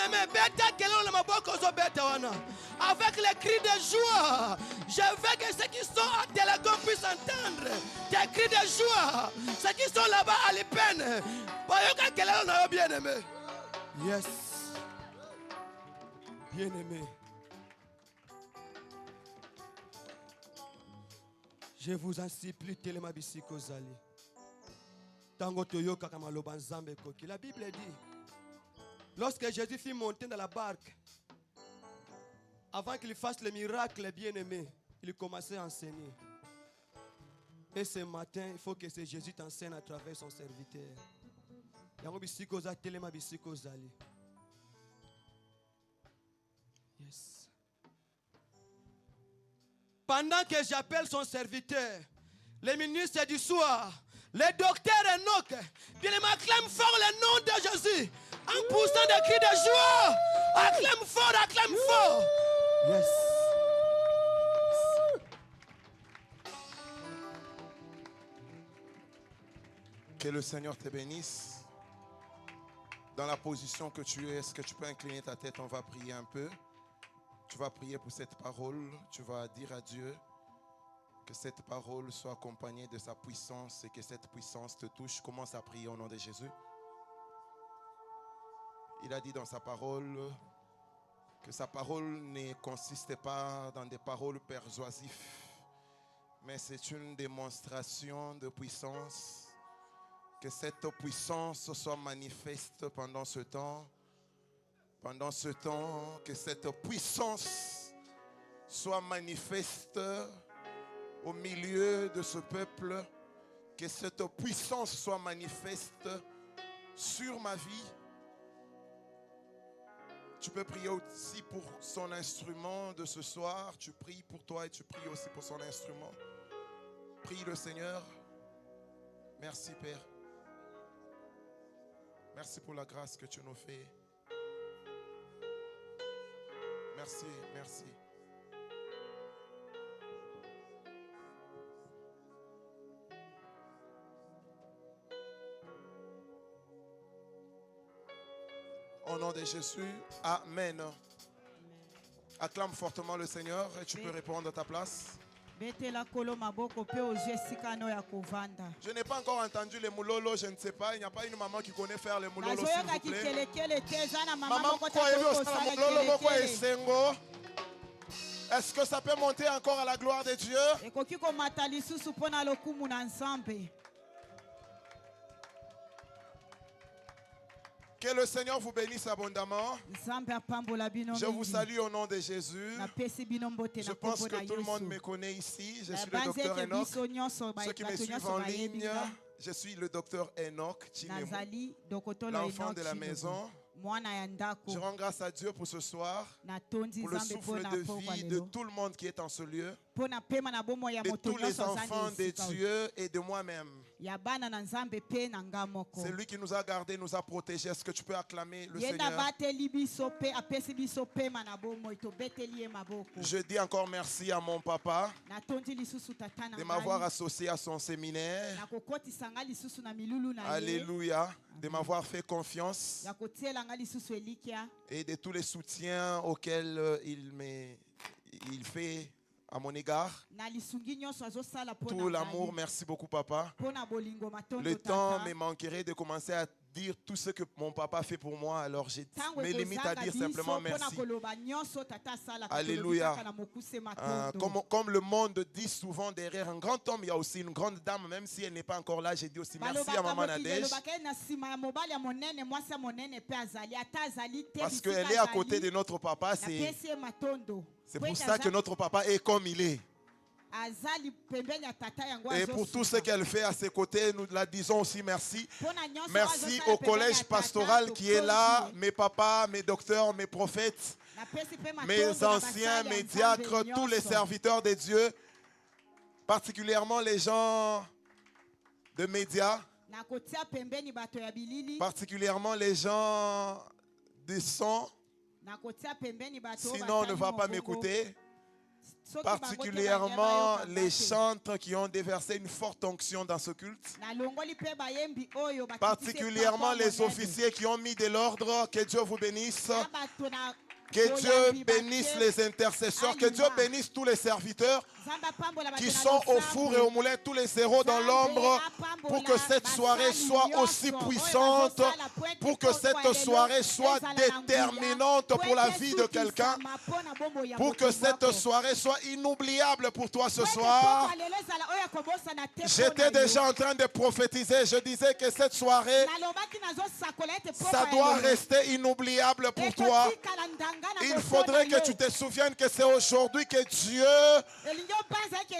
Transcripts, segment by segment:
bien-aimé, avec les cris de joie, je veux que ceux qui sont à Télécom puissent entendre des cris de joie. Ceux qui sont là-bas à l'Ipen, bien-aimé. Yes. Bien-aimé. Je vous en supplie, Telema Bisiko Zali. Tango Toyoka Kamaloban Zambe Koki. La Bible dit, lorsque Jésus fut monté dans la barque, avant qu'il fasse le miracle, bien-aimé, il commençait à enseigner. Et ce matin, il faut que ce Jésus t'enseigne à travers son serviteur. Yango Bisiko Zali, Telema Bisiko Zali. Yes. Pendant que j'appelle son serviteur, le ministre du soir, le docteur Enoch, bien acclame fort le nom de Jésus. En poussant des cris de joie. Acclame fort, acclame fort. Yes. Que le Seigneur te bénisse. Dans la position que tu es, est-ce que tu peux incliner ta tête? On va prier un peu. Tu vas prier pour cette parole. Tu vas dire à Dieu que cette parole soit accompagnée de sa puissance et que cette puissance te touche. Commence à prier au nom de Jésus. Il a dit dans sa parole que sa parole ne consiste pas dans des paroles persuasives, mais c'est une démonstration de puissance. Que cette puissance soit manifeste pendant ce temps. Pendant ce temps, que cette puissance soit manifeste au milieu de ce peuple. Que cette puissance soit manifeste sur ma vie. Tu peux prier aussi pour son instrument de ce soir. Tu pries pour toi et tu pries aussi pour son instrument. Prie le Seigneur. Merci Père. Merci pour la grâce que tu nous fais. Merci, merci. Au nom de Jésus, Amen. Acclame fortement le Seigneur et tu peux répondre à ta place. Je n'ai pas encore entendu les moulolo, je ne sais pas. Il n'y a pas une maman qui connaît faire les moulolo, s'il vous plaît. Maman, est-ce que ça peut monter encore à la gloire de Dieu? Que le Seigneur vous bénisse abondamment. Je vous salue au nom de Jésus. Je pense que tout le monde me connaît ici. Je suis le docteur Enoch. Ceux qui me suivent en ligne, je suis le docteur Enoch Chinemou, l'enfant de la maison. Je rends grâce à Dieu pour ce soir, pour le souffle de vie de tout le monde qui est en ce lieu, de tous les enfants de Dieu et de moi-même. C'est lui qui nous a gardés, nous a protégés. Est-ce que tu peux acclamer le Seigneur? Je dis encore merci à mon papa de m'avoir associé à son séminaire. Alléluia. De m'avoir fait confiance et de tous les soutiens auxquels il fait à mon égard. Tout l'amour, merci beaucoup papa. Le temps me manquerait de commencer à dire tout ce que mon papa fait pour moi, alors je me limite à dire simplement merci. Alléluia. Comme le monde dit souvent, derrière un grand homme, il y a aussi une grande dame, même si elle n'est pas encore là, j'ai dit aussi merci à Maman Nadège. Parce qu'elle est à côté de notre papa, c'est pour ça que notre papa est comme il est. Et pour tout ce qu'elle fait à ses côtés, nous la disons aussi merci. Merci au collège pastoral qui est là, mes papas, mes docteurs, mes prophètes, mes anciens, mes diacres, tous les serviteurs de Dieu, particulièrement les gens de médias, particulièrement les gens de son. Sinon, on ne va pas m'écouter. particulièrement les chantres qui ont déversé une forte onction dans ce culte, particulièrement les officiers qui ont mis de l'ordre. Que Dieu vous bénisse. Que Dieu bénisse les intercesseurs, que Dieu bénisse tous les serviteurs qui sont au four et au moulin, tous les héros dans l'ombre, pour que cette soirée soit aussi puissante, pour que cette soirée soit déterminante pour la vie de quelqu'un, pour que cette soirée soit inoubliable pour toi ce soir. J'étais déjà en train de prophétiser, je disais que cette soirée, ça doit rester inoubliable pour toi. Il faudrait que tu te souviennes que c'est aujourd'hui que Dieu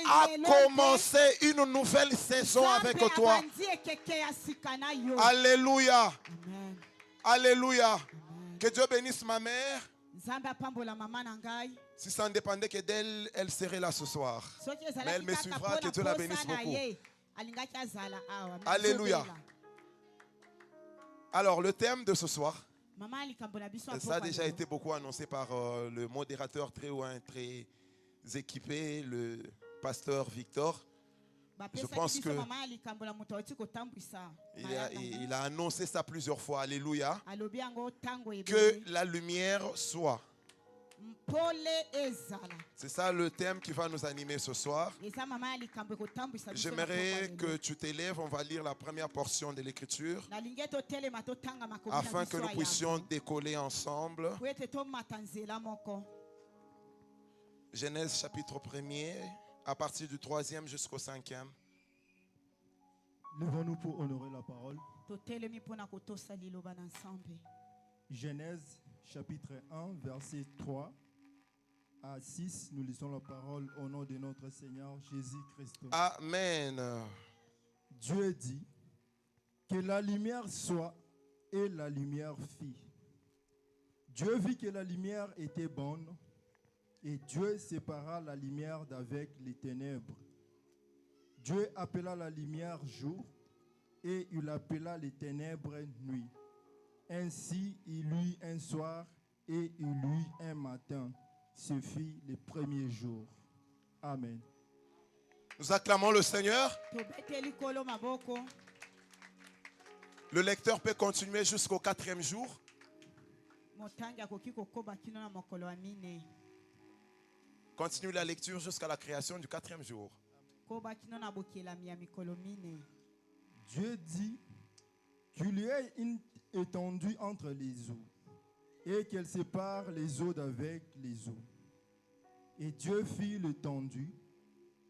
a commencé une nouvelle saison avec toi. Alléluia. Alléluia. Que Dieu bénisse ma mère. Si ça ne dépendait que d'elle, elle serait là ce soir. Mais elle me suivra. Que Dieu la bénisse beaucoup. Alléluia. Alors, le thème de ce soir, ça a déjà été beaucoup annoncé par le modérateur très très équipé, le pasteur Victor. Je pense que il a annoncé ça plusieurs fois. Alléluia. Que la lumière soit. C'est ça le thème qui va nous animer ce soir. J'aimerais que tu t'élèves. On va lire la première portion de l'écriture afin que nous puissions décoller ensemble. Genèse chapitre 1er, à partir du 3e jusqu'au 5e. Levons-nous pour honorer la parole. Genèse chapitre 1, verset 3 à 6. Nous lisons la parole au nom de notre Seigneur Jésus-Christ. Amen. Dieu dit que la lumière soit, et la lumière fit. Dieu vit que la lumière était bonne, et Dieu sépara la lumière d'avec les ténèbres. Dieu appela la lumière jour, et il appela les ténèbres nuit. Ainsi il eut un soir, et il eut un matin. Ce fut le premier jour. Amen. Nous acclamons le Seigneur. Le lecteur peut continuer jusqu'au 4e jour. Continue la lecture jusqu'à la création du 4e jour. Dieu dit qu'il y ait une étendue entre les eaux et qu'elle sépare les eaux d'avec les eaux. Et Dieu fit l'étendue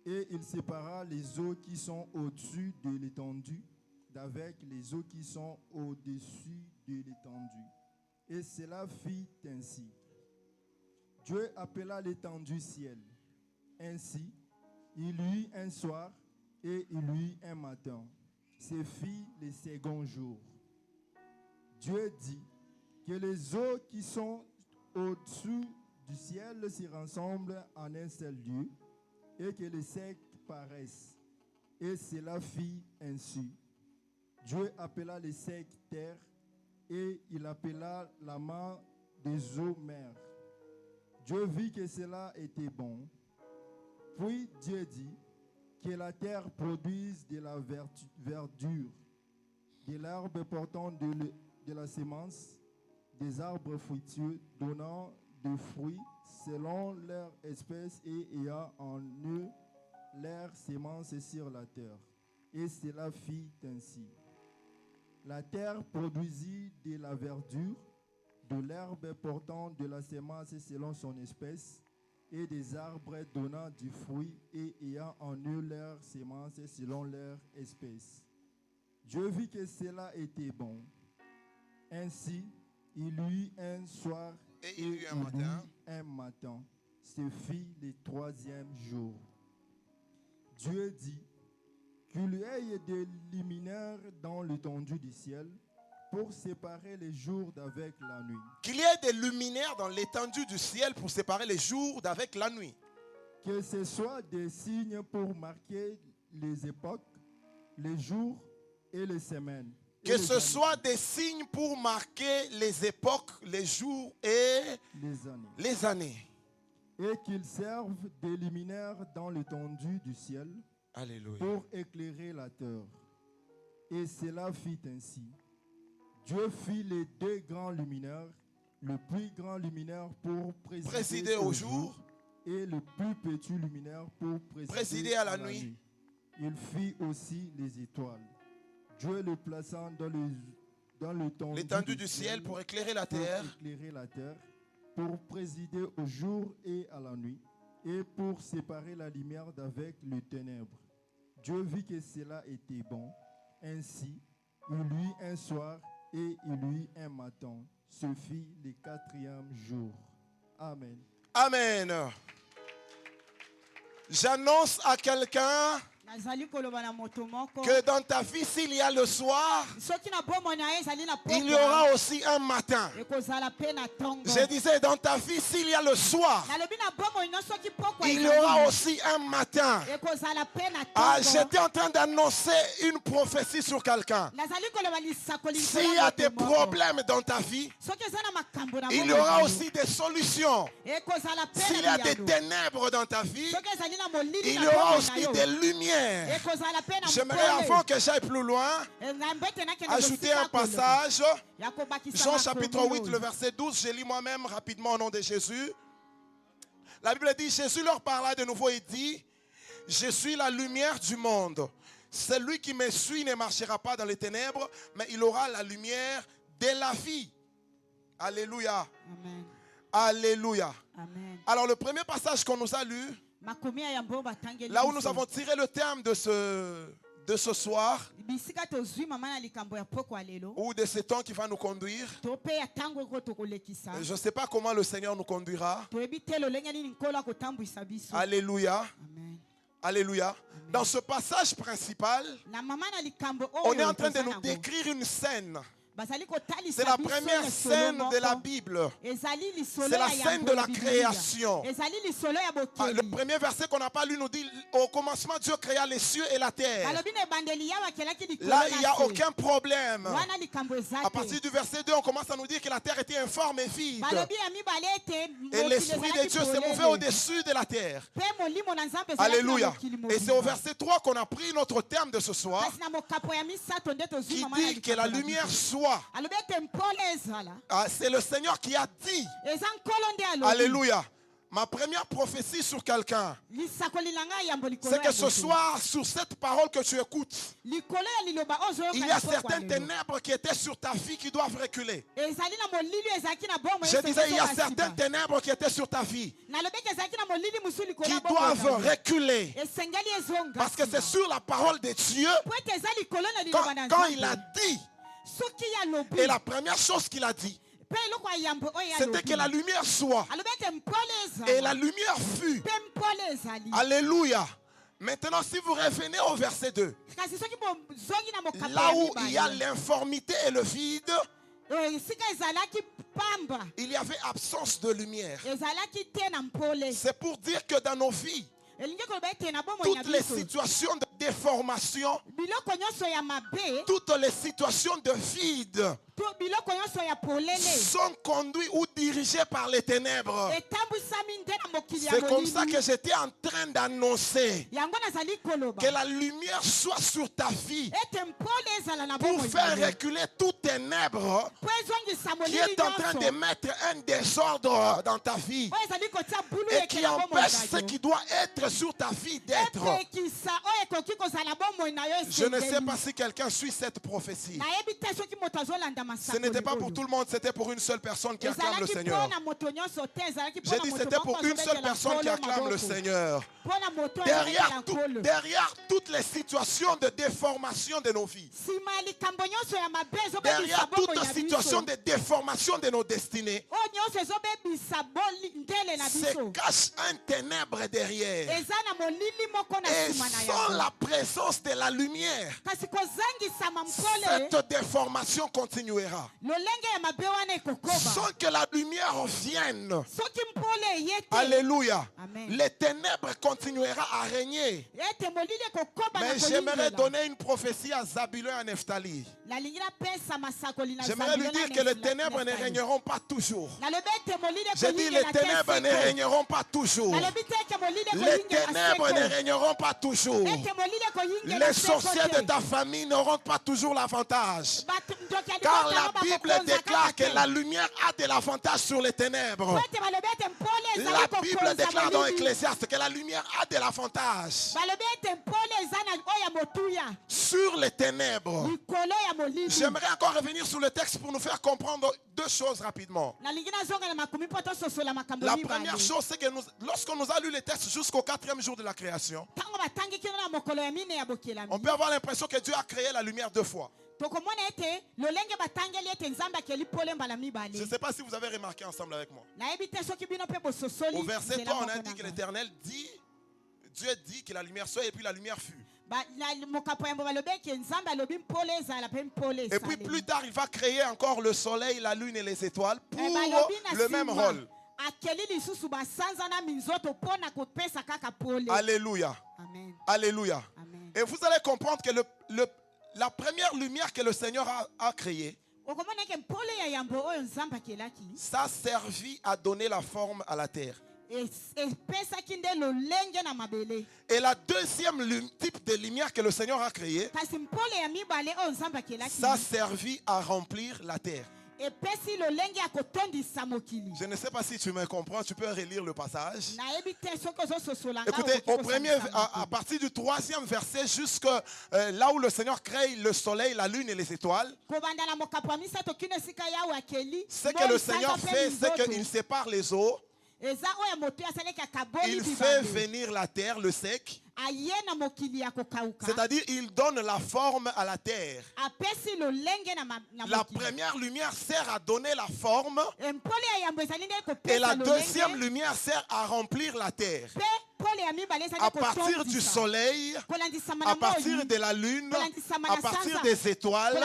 et il sépara les eaux qui sont au-dessus de l'étendue d'avec les eaux qui sont au-dessus de l'étendue. Et cela fit ainsi. Dieu appela l'étendue ciel. Ainsi, il eut un soir et il eut un matin. Ce fit le second jour. Dieu dit que les eaux qui sont au-dessus du ciel se rassemblent en un seul lieu et que les secs paraissent. Et cela fit ainsi. Dieu appela les secs terre et il appela la mer des eaux mer. Dieu vit que cela était bon. Puis Dieu dit que la terre produise de la verdure, de l'herbe portant de la semence, des arbres fruitieux donnant des fruits selon leur espèce et ayant en eux leur semence sur la terre. Et cela fit ainsi. La terre produisit de la verdure, de l'herbe portant de la semence selon son espèce, et des arbres donnant du fruit et ayant en eux leur semence selon leur espèce. Dieu vit que cela était bon. Ainsi, il eut un soir et il eut un matin. Ce fut le troisième jour. Dieu dit qu'il y ait des luminaires dans l'étendue du ciel pour séparer les jours d'avec la nuit. Qu'il y ait des luminaires dans l'étendue du ciel pour séparer les jours d'avec la nuit. Que ce soit des signes pour marquer les époques, les jours et les semaines. Que ce soit des signes pour marquer les époques, les jours et les années. Les années. et qu'ils servent des luminaires dans l'étendue du ciel Alléluia. pour éclairer la terre. Et cela fit ainsi. Dieu fit les deux grands luminaires, le plus grand luminaire pour présider au jour et le plus petit luminaire pour présider à la nuit. Il fit aussi les étoiles. Dieu le plaçant dans l'étendue du ciel pour éclairer la terre, pour présider au jour et à la nuit, et pour séparer la lumière d'avec les ténèbres. Dieu vit que cela était bon. Ainsi, il eut un soir et il eut un matin. Ce fit le 4e jour. Amen. Amen. J'annonce à quelqu'un que dans ta vie, s'il y a le soir, il y aura aussi un matin. Je disais, dans ta vie, s'il y a le soir, il y aura aussi un matin. J'étais en train d'annoncer une prophétie sur quelqu'un. S'il y a des problèmes dans ta vie, il y aura aussi des solutions. S'il y a des ténèbres dans ta vie, il y aura aussi des lumières. J'aimerais, avant que j'aille plus loin, ajouter un passage. Jean chapitre 8, le verset 12. Je lis moi-même rapidement au nom de Jésus. La Bible dit, Jésus leur parla de nouveau et dit, je suis la lumière du monde. Celui qui me suit ne marchera pas dans les ténèbres, mais il aura la lumière de la vie. Alléluia. Amen. Alléluia. Amen. Alors le premier passage qu'on nous a lu, là où nous avons tiré le terme de ce soir, ou de ce temps qui va nous conduire, je ne sais pas comment le Seigneur nous conduira. Alléluia. Amen. Alléluia. Amen. Dans ce passage principal, on est en train de nous décrire une scène. C'est la première scène de la Bible. C'est la scène de la création. Le premier verset qu'on n'a pas lu nous dit, au commencement Dieu créa les cieux et la terre. Là, il n'y a aucun problème. À partir du verset 2, on commence à nous dire que la terre était informe et vide. Et l'Esprit de Dieu s'est mouvé au-dessus de la terre. Alléluia. Et c'est au verset 3 qu'on a pris notre terme de ce soir, qui dit que la lumière soit. C'est le Seigneur qui a dit. Alléluia. Ma première prophétie sur quelqu'un, c'est que ce soir, sur cette parole que tu écoutes, il y a certaines ténèbres qui étaient sur ta vie qui doivent reculer. Je disais, il y a certaines ténèbres qui étaient sur ta vie qui doivent reculer. Parce que c'est sur la parole de Dieu, quand il a dit, et la première chose qu'il a dit, c'était que la lumière soit. Et la lumière fut. Alléluia. Maintenant, si vous revenez au verset 2, là où il y a l'informité et le vide, il y avait absence de lumière. C'est pour dire que dans nos vies, toutes les situations de déformation, toutes les situations de vide sont conduites ou dirigées par les ténèbres. C'est comme ça que j'étais en train d'annoncer que la lumière soit sur ta vie pour faire reculer toute ténèbre qui est en train de mettre un désordre dans ta vie et qui empêche ce qui doit être sur ta vie d'être. Je ne sais pas si quelqu'un suit cette prophétie. Ce n'était pas pour tout le monde, c'était pour une seule personne qui acclame le Seigneur. J'ai dit c'était pour une seule personne qui acclame le Seigneur. Derrière toutes les situations de déformation de nos vies, derrière toute situation de déformation de nos destinées, se cache un ténèbre derrière. Et sans la présence de la lumière, cette déformation continuera. Sans que la lumière vienne, alléluia, les ténèbres continuera à régner. Mais j'aimerais donner une prophétie à Zabulon et à Nephtali. J'aimerais lui dire que les ténèbres ne régneront pas toujours. J'ai dit les ténèbres ne régneront pas toujours. Les ténèbres ne régneront pas toujours. Les sorciers de ta famille n'auront pas toujours l'avantage. Car la Bible déclare que la lumière a de l'avantage sur les ténèbres. La Bible déclare dans Ecclésiaste que la lumière a de l'avantage sur les ténèbres. J'aimerais encore revenir sur le texte pour nous faire comprendre deux choses rapidement. La première chose, c'est que lorsqu'on nous a lu les textes jusqu'au 4e jour de la création, on peut avoir l'impression que Dieu a créé la lumière deux fois. Je ne sais pas si vous avez remarqué ensemble avec moi. Au verset 3, on a dit que l'Éternel dit, Dieu dit que la lumière soit et puis la lumière fut. Et puis plus tard, il va créer encore le soleil, la lune et les étoiles pour le même rôle. Alléluia. Amen. Alléluia. Amen. Et vous allez comprendre que la première lumière que le Seigneur a créée, ça a servi à donner la forme à la terre. Et la deuxième type de lumière que le Seigneur a créée, ça a servi à remplir la terre. Je ne sais pas si tu me comprends, tu peux relire le passage. Écoutez, à partir du 3e verset jusqu'à là où le Seigneur crée le soleil, la lune et les étoiles, ce que le Seigneur fait, c'est qu'il sépare les eaux. Il fait venir la terre, le sec. C'est-à-dire, il donne la forme à la terre. La première lumière sert à donner la forme. Et la deuxième lumière sert à remplir la terre. À partir du soleil, à partir de la lune, à partir des étoiles,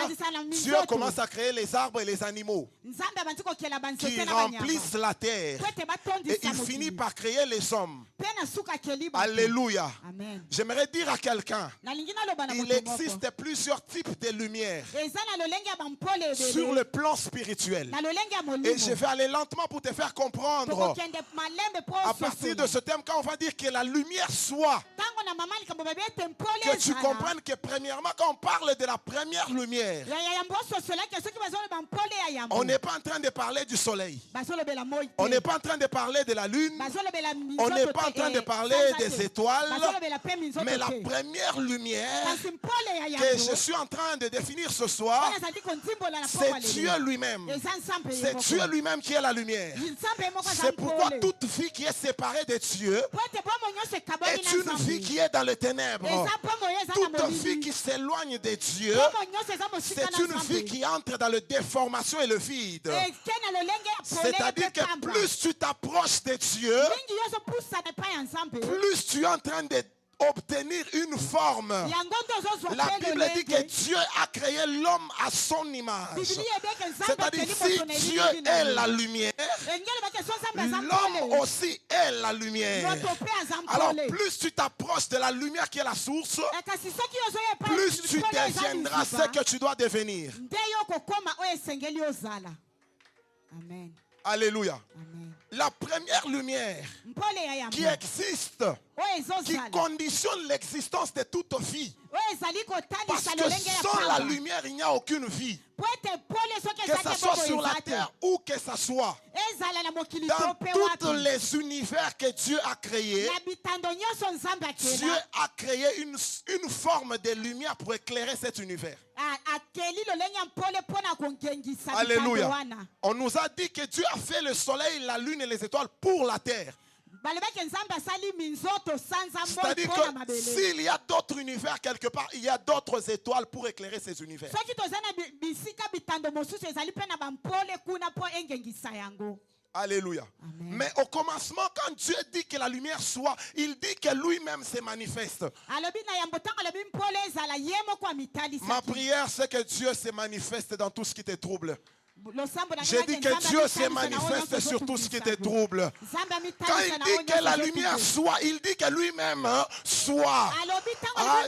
Dieu commence à créer les arbres et les animaux qui remplissent la terre. Et il finit par créer les hommes. Alléluia. J'aimerais dire à quelqu'un, il existe plusieurs types de lumière sur le plan spirituel. Et je vais aller lentement pour te faire comprendre. À partir de ce thème, quand on va dire que la lumière soit, que tu comprennes que premièrement, quand on parle de la première lumière, on n'est pas en train de parler du soleil. On n'est pas en train de parler de la lune. On n'est pas en train de parler des étoiles. Mais la première lumière que je suis en train de définir ce soir, c'est Dieu lui-même. C'est Dieu lui-même qui est la lumière. C'est pourquoi toute vie qui est séparée de Dieu est une vie qui est dans les ténèbres. Toute vie qui s'éloigne de Dieu, c'est une vie qui entre dans la déformation et le vide. C'est-à-dire que plus tu t'approches de Dieu, plus tu es en train d'obtenir une forme. La Bible dit que Dieu a créé l'homme à son image. C'est-à-dire si Dieu est la lumière, l'homme aussi est la lumière. Alors plus tu t'approches de la lumière qui est la source, plus tu deviendras ce que tu dois devenir. Amen. Alléluia. Amen. La première lumière qui existe, qui conditionne l'existence de toute vie. Parce que sans la lumière, il n'y a aucune vie. Que ce soit sur la terre ou que ce soit dans tous les univers que Dieu a créés, Dieu a créé une forme de lumière pour éclairer cet univers. Alléluia. On nous a dit que Dieu a fait le soleil, la lune et les étoiles pour la terre. C'est-à-dire que s'il y a d'autres univers quelque part, il y a d'autres étoiles pour éclairer ces univers. Alléluia. Amen. Mais au commencement, quand Dieu dit que la lumière soit, il dit que lui-même se manifeste. Ma prière, c'est que Dieu se manifeste dans tout ce qui te trouble. J'ai dit que Dieu se manifeste sur tout ce qui te trouble. Quand il dit que la lumière soit, il dit que lui-même soit.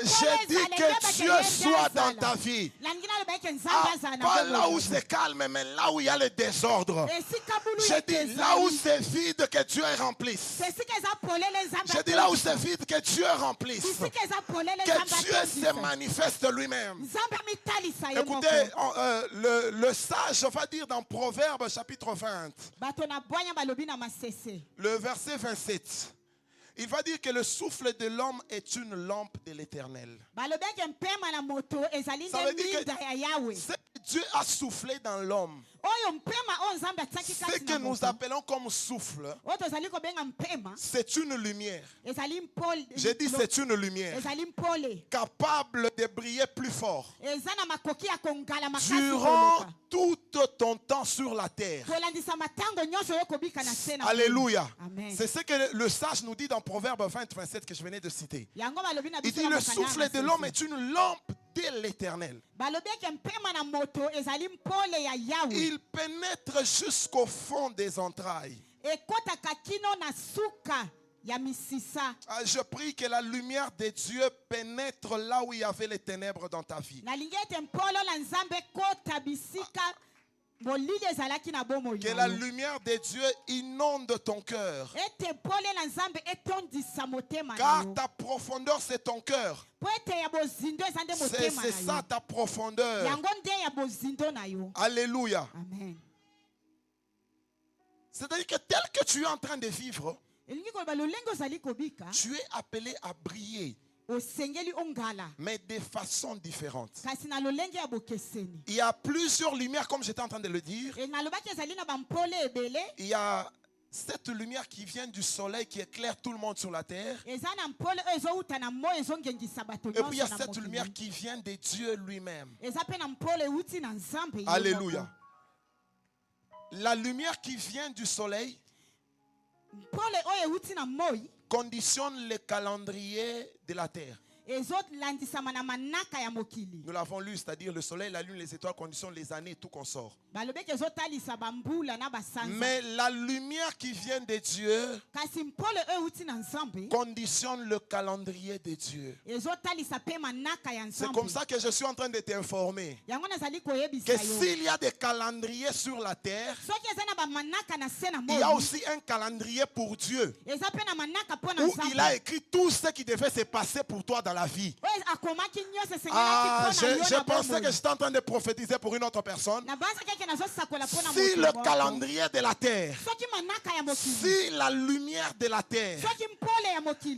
J'ai dit que Dieu soit dans ta vie. Pas là où c'est calme, mais là où il y a le désordre. J'ai dit là où c'est vide, que Dieu remplisse. J'ai dit là où c'est vide, que Dieu remplisse. Que Dieu se manifeste lui-même. Écoutez, le sage va dire dans Proverbes chapitre 20, le verset 27. Il va dire que le souffle de l'homme est une lampe de l'Éternel. Ça veut dire que ce que Dieu a soufflé dans l'homme, ce que nous appelons comme souffle, c'est une lumière. J'ai dit c'est une lumière capable de briller plus fort durant tout ton temps sur la terre. Alléluia. C'est ce que le sage nous dit dans Proverbe 20, 27 que je venais de citer. Il dit le souffle de l'homme est une lampe de l'Éternel. Il pénètre jusqu'au fond des entrailles. Je prie que la lumière de Dieu pénètre là où il y avait les ténèbres dans ta vie. Que la lumière de Dieu inonde ton cœur. Car ta profondeur, c'est ton cœur. C'est ça ta profondeur. Alléluia. C'est-à-dire que tel que tu es en train de vivre, tu es appelé à briller, mais de façon différente. Il y a plusieurs lumières, comme j'étais en train de le dire. Il y a cette lumière qui vient du soleil qui éclaire tout le monde sur la terre. Et puis il y a cette lumière qui vient de Dieu lui-même. Alléluia. La lumière qui vient du soleil conditionne le calendrier de la terre. Nous l'avons lu, c'est-à-dire le soleil, la lune, les étoiles conditionnent les années, tout consort. Mais la lumière qui vient de Dieu conditionne le calendrier de Dieu. C'est comme ça que je suis en train de t'informer que s'il y a des calendriers sur la terre, il y a aussi un calendrier pour Dieu où il a écrit tout ce qui devait se passer pour toi dans la vie. Je pensais que j'étais en train de prophétiser pour une autre personne. Si le calendrier de la terre, si la lumière de la terre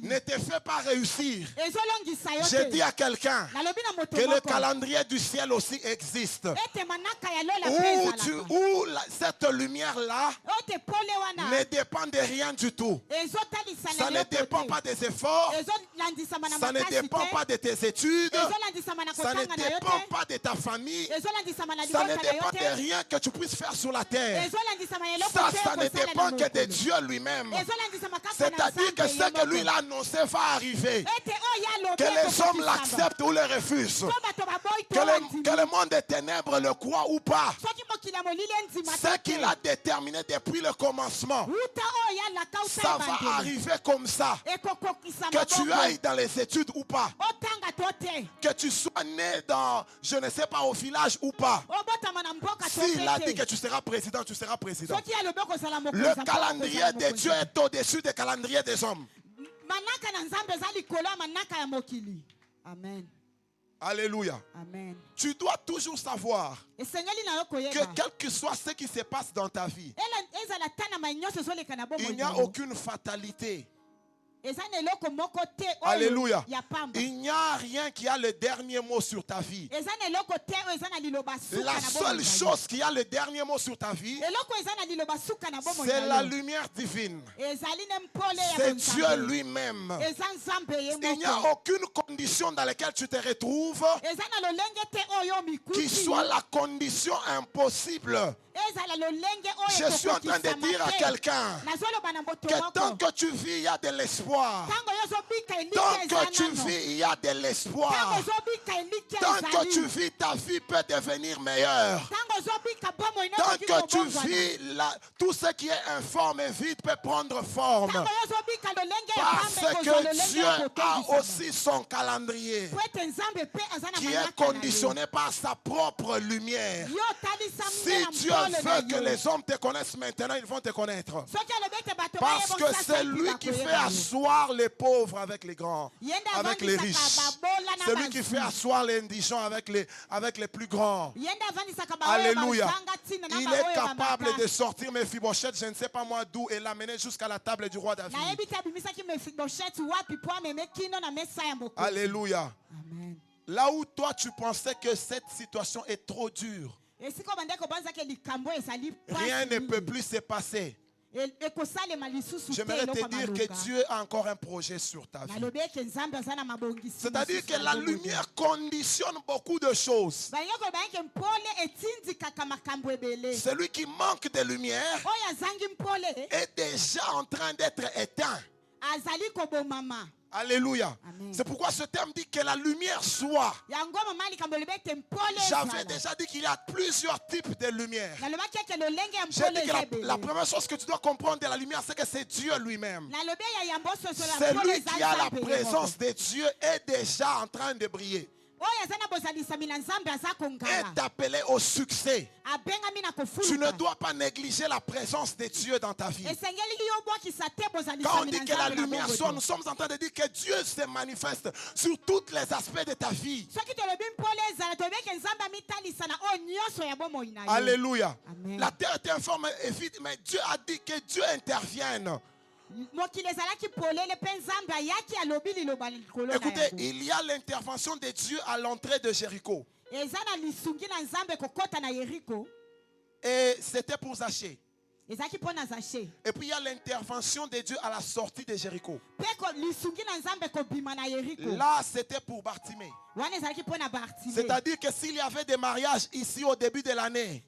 ne te fait pas réussir, je dis à quelqu'un que le calendrier du ciel aussi existe. Où cette lumière-là ne dépend de rien du tout. Ça ne dépend pas des efforts. Ça ne dépend pas de tes études. Ça ne dépend pas de ta famille. Ça ne dépend de rien que tu puisses faire sur la terre. Ça ne dépend que de Dieu lui-même. C'est-à-dire que ce que lui l'a annoncé va arriver. Que les hommes l'acceptent ou le refusent. Que le monde des ténèbres le croit ou pas. Ce qu'il a déterminé depuis le commencement, ça va arriver comme ça. Que tu ailles dans les études ou pas. Que tu sois né dans, je ne sais pas, au village ou pas. S'il a dit que tu seras président, tu seras président. Le calendrier de Dieu est au-dessus des calendriers des hommes. Amen. Alléluia. Amen. Tu dois toujours savoir que quel que soit ce qui se passe dans ta vie, il n'y a aucune fatalité. Alléluia. Il n'y a rien qui a le dernier mot sur ta vie. La seule chose qui a le dernier mot sur ta vie, c'est la lumière divine. C'est Dieu lui-même. Il n'y a aucune condition dans laquelle tu te retrouves qui soit la condition impossible. Je suis en train de dire à quelqu'un que tant que tu vis, il y a de l'espoir. Tant que tu vis, il y a de l'espoir. Tant que tu vis, ta vie peut devenir meilleure. Tant que tu vis, tout ce qui est informe et vide peut prendre forme. Parce que Dieu a aussi son calendrier qui est conditionné par sa propre lumière. Si Dieu veut que les hommes te connaissent maintenant, ils vont te connaître. Parce que c'est lui qui fait asseoir les pauvres avec les grands, avec les riches. C'est lui qui fait asseoir les indigents avec les plus grands. Alléluia. Il est capable de sortir Mephibosheth, je ne sais pas moi d'où, et l'amener jusqu'à la table du roi David. Alléluia. Amen. Là où toi tu pensais que cette situation est trop dure, rien ne peut plus se passer. J'aimerais te dire que Dieu a encore un projet sur ta vie. C'est-à-dire que la lumière conditionne beaucoup de choses. Celui qui manque de lumière est déjà en train d'être éteint. Alléluia. C'est pourquoi ce terme dit que la lumière soit. J'avais déjà dit qu'il y a plusieurs types de lumière. J'ai dit que la première chose que tu dois comprendre de la lumière, c'est que c'est Dieu lui-même. Celui qui a la présence de Dieu est déjà en train de briller. Est appelé au succès. Tu ne dois pas négliger la présence de Dieu dans ta vie. Quand on dit que la lumière soit, nous sommes en train de dire que Dieu se manifeste sur tous les aspects de ta vie. Alléluia. La terre est informe et vide, mais Dieu a dit que Dieu intervienne. Écoutez, il y a l'intervention de Dieu à l'entrée de Jéricho. Et c'était pour Zachée. Et puis il y a l'intervention de Dieu à la sortie de Jéricho. Là, c'était pour Bartimée. C'est-à-dire que s'il y avait des mariages ici au début de l'année,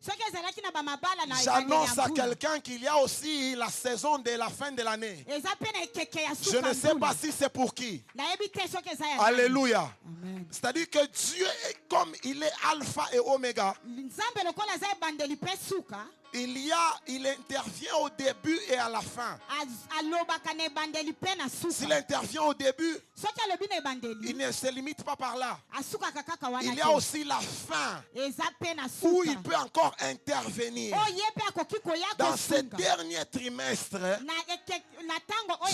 j'annonce à quelqu'un qu'il y a aussi la saison de la fin de l'année. Je ne sais pas si c'est pour qui. Alléluia. C'est-à-dire que Dieu est comme il est alpha et oméga. Il intervient au début et à la fin. S'il intervient au début, il ne se limite pas par là. Il y a aussi la fin où il peut encore intervenir. Dans ce dernier trimestre,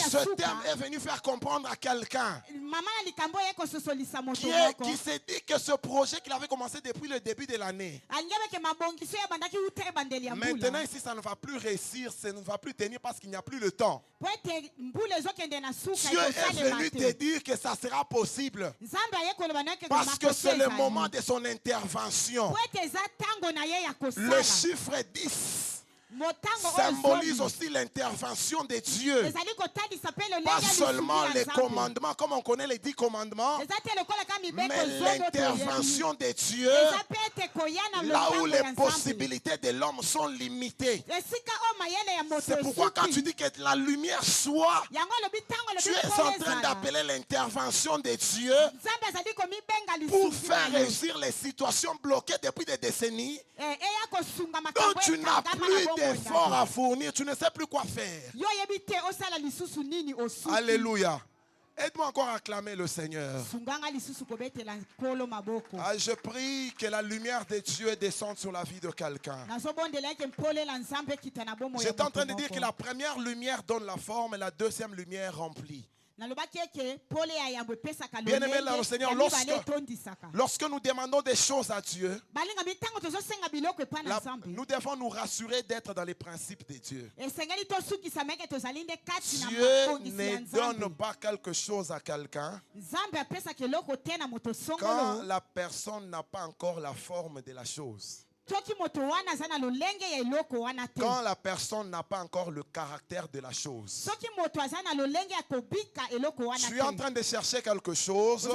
ce terme est venu faire comprendre à quelqu'un qui s'est dit que ce projet qu'il avait commencé depuis le début de l'année, maintenant ici ça ne va plus réussir, ça ne va plus tenir parce qu'il n'y a plus le temps. Dieu est venu te dire que ça sera possible parce que c'est le moment de son intervention. Le chiffre 10 symbolise aussi l'intervention de Dieu. Pas seulement les commandements, comme on connaît les 10 commandements, mais l'intervention de Dieu là où les possibilités de l'homme sont limitées. C'est pourquoi quand tu dis que la lumière soit, tu es en train d'appeler l'intervention de Dieu pour faire réussir les situations bloquées depuis des décennies. Donc tu n'as plus d'efforts à fournir, tu ne sais plus quoi faire. Alléluia. Aide-moi encore à acclamer le Seigneur. Je prie que la lumière de Dieu descende sur la vie de quelqu'un. J'étais en train de dire que la première lumière donne la forme et la deuxième lumière remplit. Bien-aimé dans le Seigneur, lorsque nous demandons des choses à Dieu, nous devons nous rassurer d'être dans les principes de Dieu. Dieu ne donne pas quelque chose à quelqu'un quand la personne n'a pas encore la forme de la chose. Quand la personne n'a pas encore le caractère de la chose. Tu es en train de chercher quelque chose.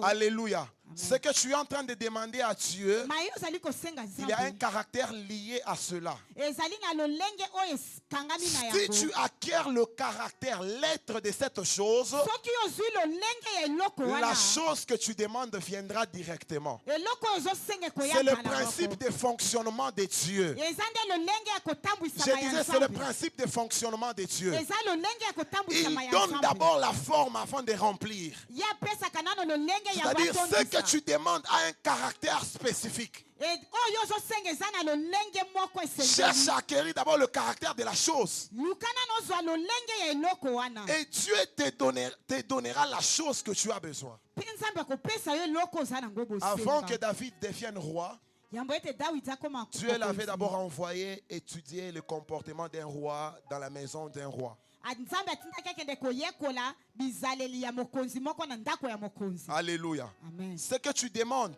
Alléluia. Ce que tu es en train de demander à Dieu, maye ozali kosenga il y a un Nzambe caractère lié à cela. ezali na lolenge oyo ekangami na Si yango tu acquiers le caractère, l'être de cette chose, soki ozwi lolenge ya eloko la wana chose que tu demandes viendra directement. eloko oyo ozosenga C'est le ekoyamba na principe moko de fonctionnement de Dieu. eza nde lolenge ya Je kotambwisama ya disais, c'est le Nzambe principe de fonctionnement de Dieu. eza lolenge ya kotambwisama Il ya donne Nzambe d'abord la forme avant de remplir. ye apesaka nano lolenge ya C'est-à-dire, ce que batondisa tu demandes a un caractère spécifique. oyo ozosenga eza na lolenge moko Cherche esengeli à acquérir d'abord le caractère de la chose. luka nano ozwa lolenge ya eloko wana Et Dieu te donnera la chose que tu as besoin. mpe Nzambe akopesa yo eloko oza nango Avant que bosenga David devienne roi, yambo ete Dawidi akoma Dieu l'avait d'abord envoyé étudier le comportement d'un roi dans la maison d'un roi. Nzambe atindaki akende koyekola bizaleli ya mokonzi moko na ndako ya mokonzi Alléluia. amen Ce que tu demandes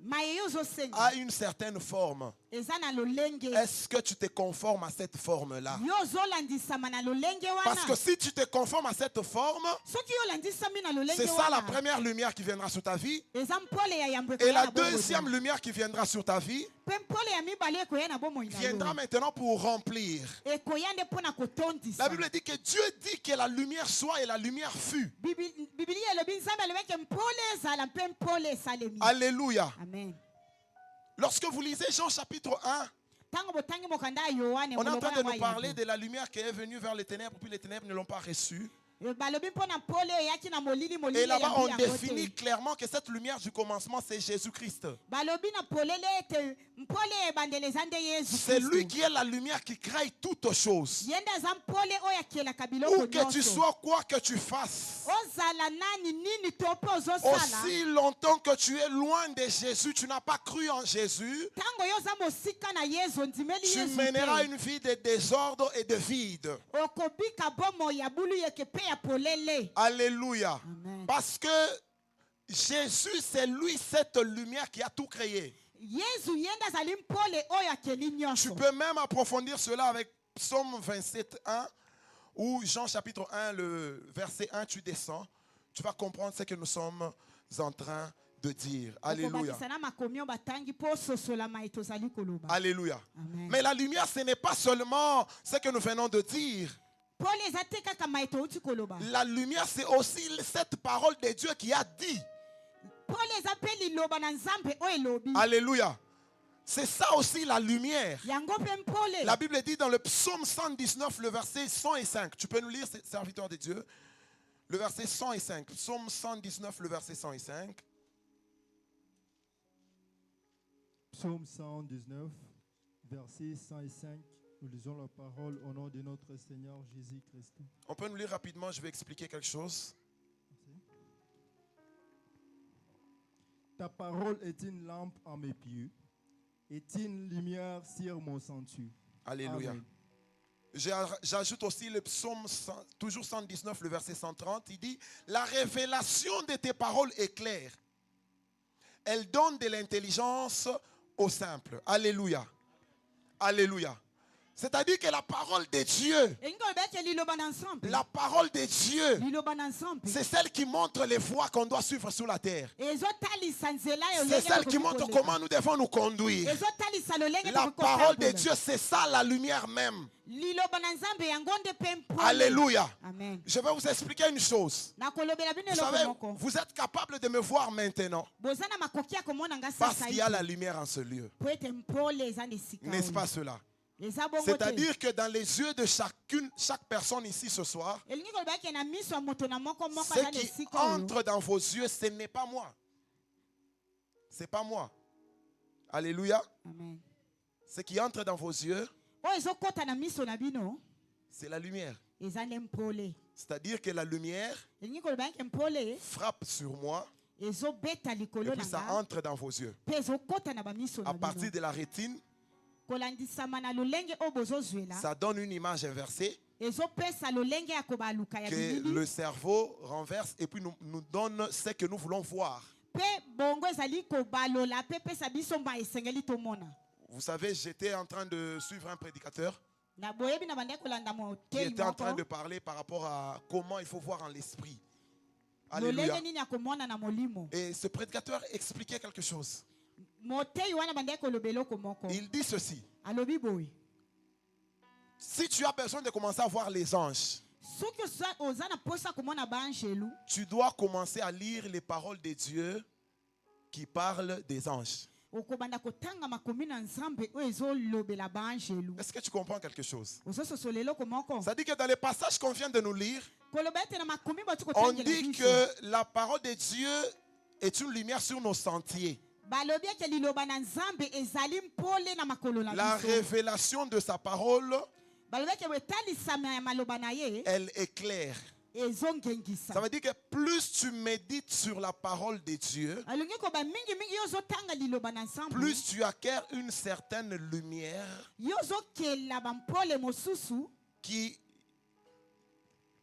maye yo ozosenga a une certaine forme. eza na lolenge Est-ce que tu te conformes à cette forme-là? yo ozolandisama na lolenge Parce que wana si tu te conformes à cette forme, soki yo olandisami na lolenge c'est ça la wana première lumière qui viendra sur ta vie. eza mpole ya yambo Et ekoya la na bomoi deuxième lumière qui viendra sur ta vie mpe mpole ya mibale ekoya na bomoi na viendra yo maintenant pour remplir. ekoya nde mpo na kotondisa La Bible dit que Dieu dit que la lumière soit et la lumière fut. bibilia elobi nzambe alobaki mpole ezala mpe mpole esalemi Alléluia. amen Lorsque vous lisez Jean chapitre 1, ntango botangi mokanda ya yohane on est en train de molobwana nous mwa parler yango. de la lumière qui est venue vers les ténèbres, puis les ténèbres ne l'ont pas reçue. balobi mpo na mpole oyo eyaki na molili molili Et là-bas, on eyambi yango définit te clairement que cette lumière du commencement, c'est Jésus-Christ. balobi na polele ete mpole ebandeli eza nde yesu C'est lui Kristo. qui est la lumière qui crée toutes choses. ye nde aza mpole oyo akelaka biloko Où que tu nyonso sois, quoi que tu fasses. ozala nani nini to mpe ozosala Aussi longtemps que tu es loin de Jésus, tu n'as pas cru en Jésus, ntango yo oza mosika na yesu ondimeli tu yesu mèneras te une vie de désordre et de vide. okobika bomoi ya bulu yeke mpe ya polele Alléluia. Amen. Parce que Jésus, c'est lui, cette lumière qui a tout créé. yesu ye nde azali mpole oyo akeli Tu nyonso peux même approfondir cela avec Psaume 27, 1, ou Jean chapitre 1, le verset 1, tu descends. Tu vas comprendre ce que nous sommes en train de dire. Alléluia. okobakisa na makomi oyo batangi mpo ososolama ete ozali koloba Alléluia. Amen. Mais la lumière, ce n'est pas seulement ce que nous venons de dire. pole eza te kaka maete outi koloba La lumière, c'est aussi cette parole de Dieu qui a dit. pole eza mpe liloba na nzambe oyo elobi Alléluia. C'est ça aussi la lumière. yango mpe mpole La Bible dit dans le psaume 119, le verset 105. Tu peux nous lire, serviteur de Dieu? Le verset 105. Psaume 119, le verset 105. Psaume 119, verset 105. Nous lisons la parole au nom de notre Seigneur Jésus-Christ. On peut nous lire rapidement, je vais expliquer quelque chose. Ta parole est une lampe à mes pieds, est une lumière sur mon sentier. Alléluia. Amen. J'ajoute aussi le psaume toujours 119, le verset 130. Il dit, la révélation de tes paroles est claire. Elle donne de l'intelligence aux simples. Alléluia. Alléluia. C'est-à-dire que la parole de Dieu, elingi oloba ete liloba na nsambe la parole de Dieu, liloba na nsambe c'est celle qui montre les voies qu'on doit suivre sur la terre. ezotalisa nzela oyo C'est ndenge celle qui tokoki montre koleka. comment nous devons nous conduire. ezotalisa lolenge La tokoki parole de kotambola. Dieu, c'est ça la lumière même. liloba na nzambe yango nde mpe mpole Alléluia. amen Je vais vous expliquer une chose. nakolobela bino Vous eloko savez, moko vous êtes capable de me voir maintenant boza na makoki ya komona nga parce sasa qu'il y a la lumière en ce lieu. po ete mpole eza na esika N'est-ce oyo. pas cela? eza bongo te C'est-à-dire que dans les yeux de chaque personne ici ce soir, elingi koloba eke na miso ya moto na moko moko ce aza na qui esika oyo entre dans vos yeux, ce n'est pas moi. C'est pas moi. Alléluia. amen Ce qui entre dans vos yeux, oyo ezokɔta na miso na bino c'est la lumière. eza nde mpole C'est-à-dire que la lumière elingi koloba eke mpole frappe sur moi ezobeta et likolo puis na ça nga entre dans vos yeux. mpe ezokɔta na bamiso na À partir bino de la rétine, kolandisama na lolenge oyo bozozwela ça donne une image inversée ezopesa lolenge ya kobaluka ya que bilili le cerveau renverse et puis nous donne ce que nous voulons voir. mpe bongo ezali kobalola mpe pesa biso mba esengeli tomona Vous savez, j'étais en train de suivre un prédicateur na boyebi na bande kolanda qui moteli était en train moko de parler par rapport à comment il faut voir en l'esprit. Alléluia. lolenge nini akomona na molimo. Et ce prédicateur expliquait quelque chose. Motei wana bandeki koloba eloko moko. Il dit ceci. Alobi boye. Si tu as besoin de commencer à voir les anges, Soki oza na posa komona baangelu, tu dois commencer à lire les paroles de Dieu qui parlent des anges. okobanda kotanga makomi na nzambe oyo ezolobela baangelu. Est-ce que tu comprends quelque chose? Ozososola eloko moko. Ça dit que dans les passages qu'on vient de nous lire, Koloba ete na makomi batu on kotangela dit biso. que la parole de Dieu est une lumière sur nos sentiers. Balobi ete liloba na nzambe ezali mpole na makolo na La biso. révélation de sa parole, Balobi ete wetalisama ya maloba na ye elle éclaire. ezongengisa. Ça veut dire que plus tu médites sur la parole de Dieu, Alungi koba mingi mingi yo ozotanga liloba na nzambe. plus tu acquiers une certaine lumière Yo ozokela bampole mosusu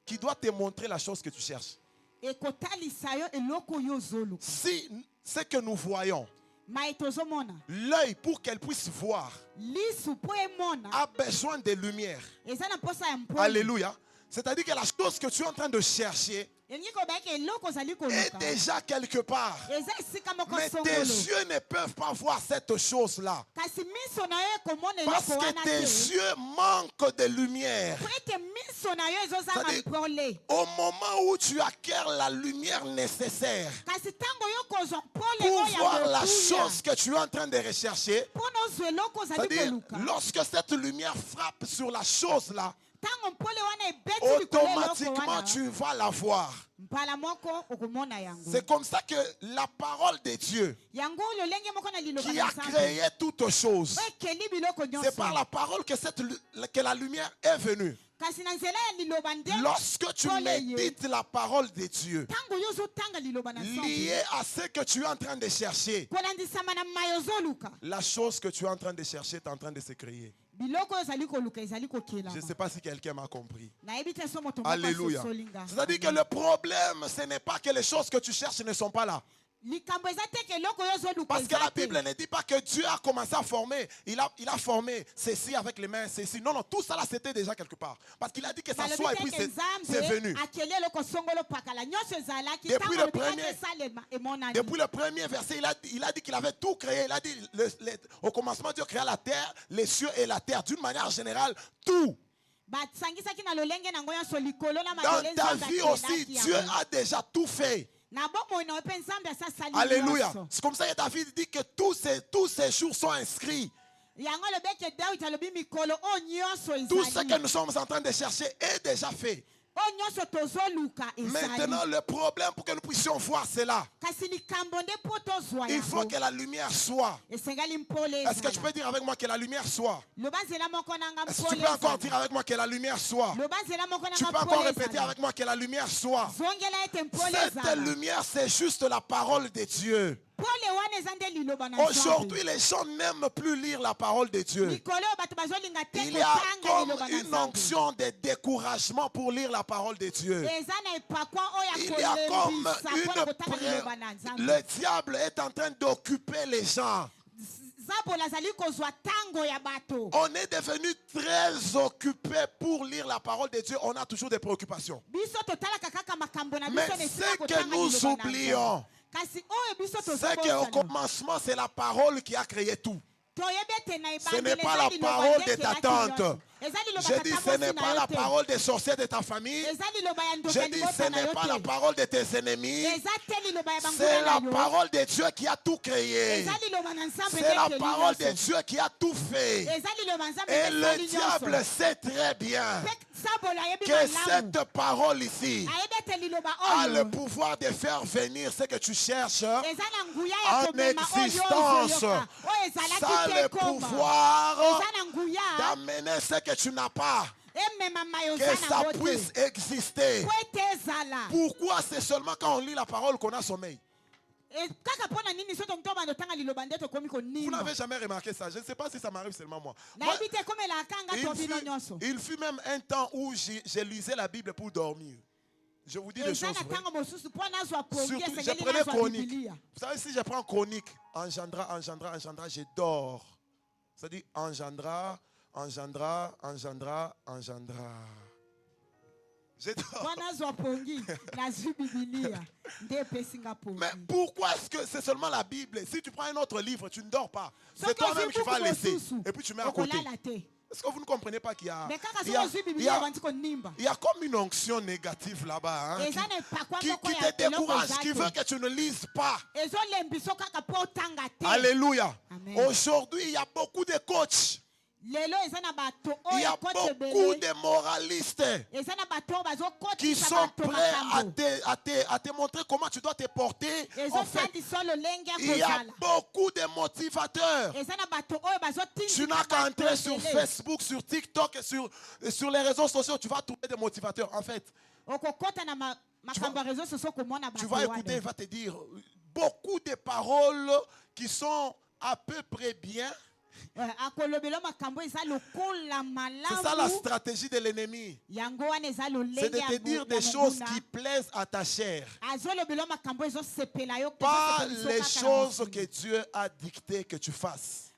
qui doit te montrer la chose que tu cherches. ekotalisa yo eloko yo ozoluka. Si ce que nous voyons, Mai tozomona l'œil pour qu'elle puisse voir, lisu po emona a besoin de lumière. eza na posa ya mpole. Alléluia. C'est-à-dire que la chose que tu es en train de chercher Elingi koba eke eloko ozali est koluka déjà quelque part. eza esika moko Mais tes songolo. yeux ne peuvent pas voir cette chose-là. Kasi miso na yo ekomona Parce eloko que wana tes te. yeux manquent de lumière. Po ete miso na yo ezozanga C'est-à-dire, mpole. au moment où tu acquiers la lumière nécessaire Kasi ntango yo kozwa mpole pour oyo voir ya la motuya chose que tu es en train de rechercher, mpona ozwa eloko ozali c'est-à-dire, koluka lorsque cette lumière frappe sur la chose-là, ntango mpole wana ebeti likolo eloko automatiquement wana tu vas la voir. mpala moko okomona yango. C'est comme ça que la parole de Dieu Yango lolenge moko na liloba qui na a nzambe créé toutes choses, oyo ekeli biloko c'est par nyonso. la parole que la lumière est venue. Kasi na nzela ya liloba nde Lorsque tu mpole ye. médites la parole de Dieu, ntango yo ozotanga liloba na nzambe lié à ce que tu es en train de chercher, kolandisama na mai ozoluka la chose que tu es en train de chercher est en train de se créer. biloko oyo ozali koluka ezali Je ne kokelama. sais pas si quelqu'un m'a compris. nayebi te so moto moko Alléluia. asosolinga. C'est-à-dire que le problème, ce n'est pas que les choses que tu cherches ne sont pas là. likambo eza te ke eloko oyo ozoluka Parce que eza la te. Bible ne dit pas que Dieu a commencé à former. Il a formé ceci avec les mains, ceci. Non, non, tout ça là, c'était déjà quelque part. Parce qu'il a dit que ça Balobi soit et te puis ke c'est venu. nzambe akeli eloko songolo pakala nyonso ezalaki Depuis ntango le premier- esalema emonani. Depuis le premier verset, il a dit qu'il avait tout créé. Il a dit, au commencement, Dieu créa la terre, les cieux et la terre. D'une manière générale, tout. basangisaki na lolenge nango nyonso likolo na Dans mabele ta nzambe vie aussi, akelaki Dieu yango. a déjà tout fait. na bomoi na yo mpe nzambe asasali Alléluia. nyonso. C'est comme ça que David dit que tous ces jours sont inscrits. yango alobi eke dawidi alobi mikolo oyo nyonso Tout ce que ezali nous sommes en train de chercher est déjà fait. oyo nyonso tozoluka Maintenant, ezali le problème pour que nous puissions voir cela, kasi likambo nde mpo tozwa il faut yango que la lumière soit. esengali mpole Est-ce que tu ezala. peux dire avec moi que la lumière soit? loba nzela moko nanga Est-ce que tu mpole peux encore ezala. dire avec moi que la lumière soit? loba nzela moko Tu peux nanga encore mpole répéter ezala. avec moi que la lumière soit. zongela ete mpole Cette ezala. lumière, c'est juste la parole de Dieu. mpole wana eza nde liloba na nzambe. Aujourd'hui, les gens n'aiment plus lire la parole de Dieu. mikolo oyo bato bazolinga te Il y a kotanga comme liloba na une nzambe. onction de découragement pour lire la parole de Dieu. eza na epakwa oyo Il y a comme akolembisa mpona kotanga liloba na nzambe. Le diable est en train d'occuper les gens. zabola azali kozwa ntango ya bato. On est devenu très occupé pour lire la parole de Dieu. On a toujours des préoccupations. biso totalaka kaka makambo na Mais biso na esika ce que kotanga nous liloba na oublions, nzambe. kasi oyo biso c'est qu'au tozokosana commencement, c'est la parole qui a créé tout. toyebi ete na Ce n'est ebandeli pas eza la liloba parole nde de ta ekelaki tante. nyonso. eza liloba Je dis, ce tata n'est mwasi na pas yo la te. parole des sorciers de ta famille. eza liloba ya Je ndoka dis, libota ce na n'est yo pas la te. parole de tes ennemis. eza te liloba ya C'est banguna la na yo. parole de Dieu qui a tout créé. eza liloba na nzambe C'est nde la ekeli parole de nyonso. Dieu qui a tout fait. eza liloba nzambe Et nde le esali diable nyonso. sait très bien Mpe sabola ayebi que malamu. cette parole ici ayebi ete liloba a le oyo pouvoir de faire venir ce que tu cherches. eza na nguya ya en komema oyo existence. ozoyoka oyo Ça ezalaki a te le ekoma pouvoir eza na nguya d'amener ce que tu n'as pas, emema mayo que oza ça nango puisse te exister. po ete ezala. Pourquoi c'est seulement quand on lit la parole qu'on a sommeil? kaka mpo na nini soki oto bando otanga liloba nde tokomi Vous konima n'avez jamais remarqué ça. Je ne sais pas si ça m'arrive seulement moi. Moi, nayebi te ekomelaka nga to bino nyonso. il fut même un temps où je lisais la Bible pour dormir. Je vous dis des eza choses na vraies. ntango mosusu mpo nazwa pongi Surtout, je esengeli prenais nazwa chronique. bibilia. Vous savez, si je prends chronique, engendra, je dors. C'est-à-dire engendra. Je dors. mpo nazwa pongi nazwi bibilia nde epesinga pongi. Mais pourquoi est-ce que c'est seulement la Bible? Si tu prends un autre livre, tu ne dors pas. C'est Soki toi-même ozwi qui vas buku laisser. mosusu, Et puis tu mets à côté. okolala te. Est-ce que vous ne comprenez pas qu'il y a, me kaka il soki y a, ozwi il y bibilia a, obandi konimba il y a comme une onction négative là-bas, hein, eza na epakwa qui moko te ya eloko décourage, eza qui veut te que tu ne lises pas. ezolembiso kaka mpo otanga te. Alléluia. Amen. Aujourd'hui, il y a beaucoup de coachs. lelo eza na bato Il y a oyo kote beaucoup ebele de moralistes eza na bato oyo qui bazokotisa sont bato prêts makambo à te montrer comment tu dois te porter. En fait, ezotandisa lolenge ya il y a kozala beaucoup de motivateurs. eza na bato oyo Tu bazotindika n'as qu'à bato entrer sur ebele. Facebook, sur TikTok et sur les réseaux sociaux. Tu vas trouver des motivateurs. En fait, okokota na makambo ya réseau soso komona tu bato vas écouter, il wana va te dire beaucoup de paroles qui sont à peu près bien. akolobela makambo eza lokola C'est ça la malamu stratégie de l'ennemi. yango wana eza C'est de lolenge te dire des choses qui plaisent à ta chair. azolobela makambo ezosepela yo Pas ezosepela biso les kaka na choses mosuni. que Dieu a dicté que tu fasses.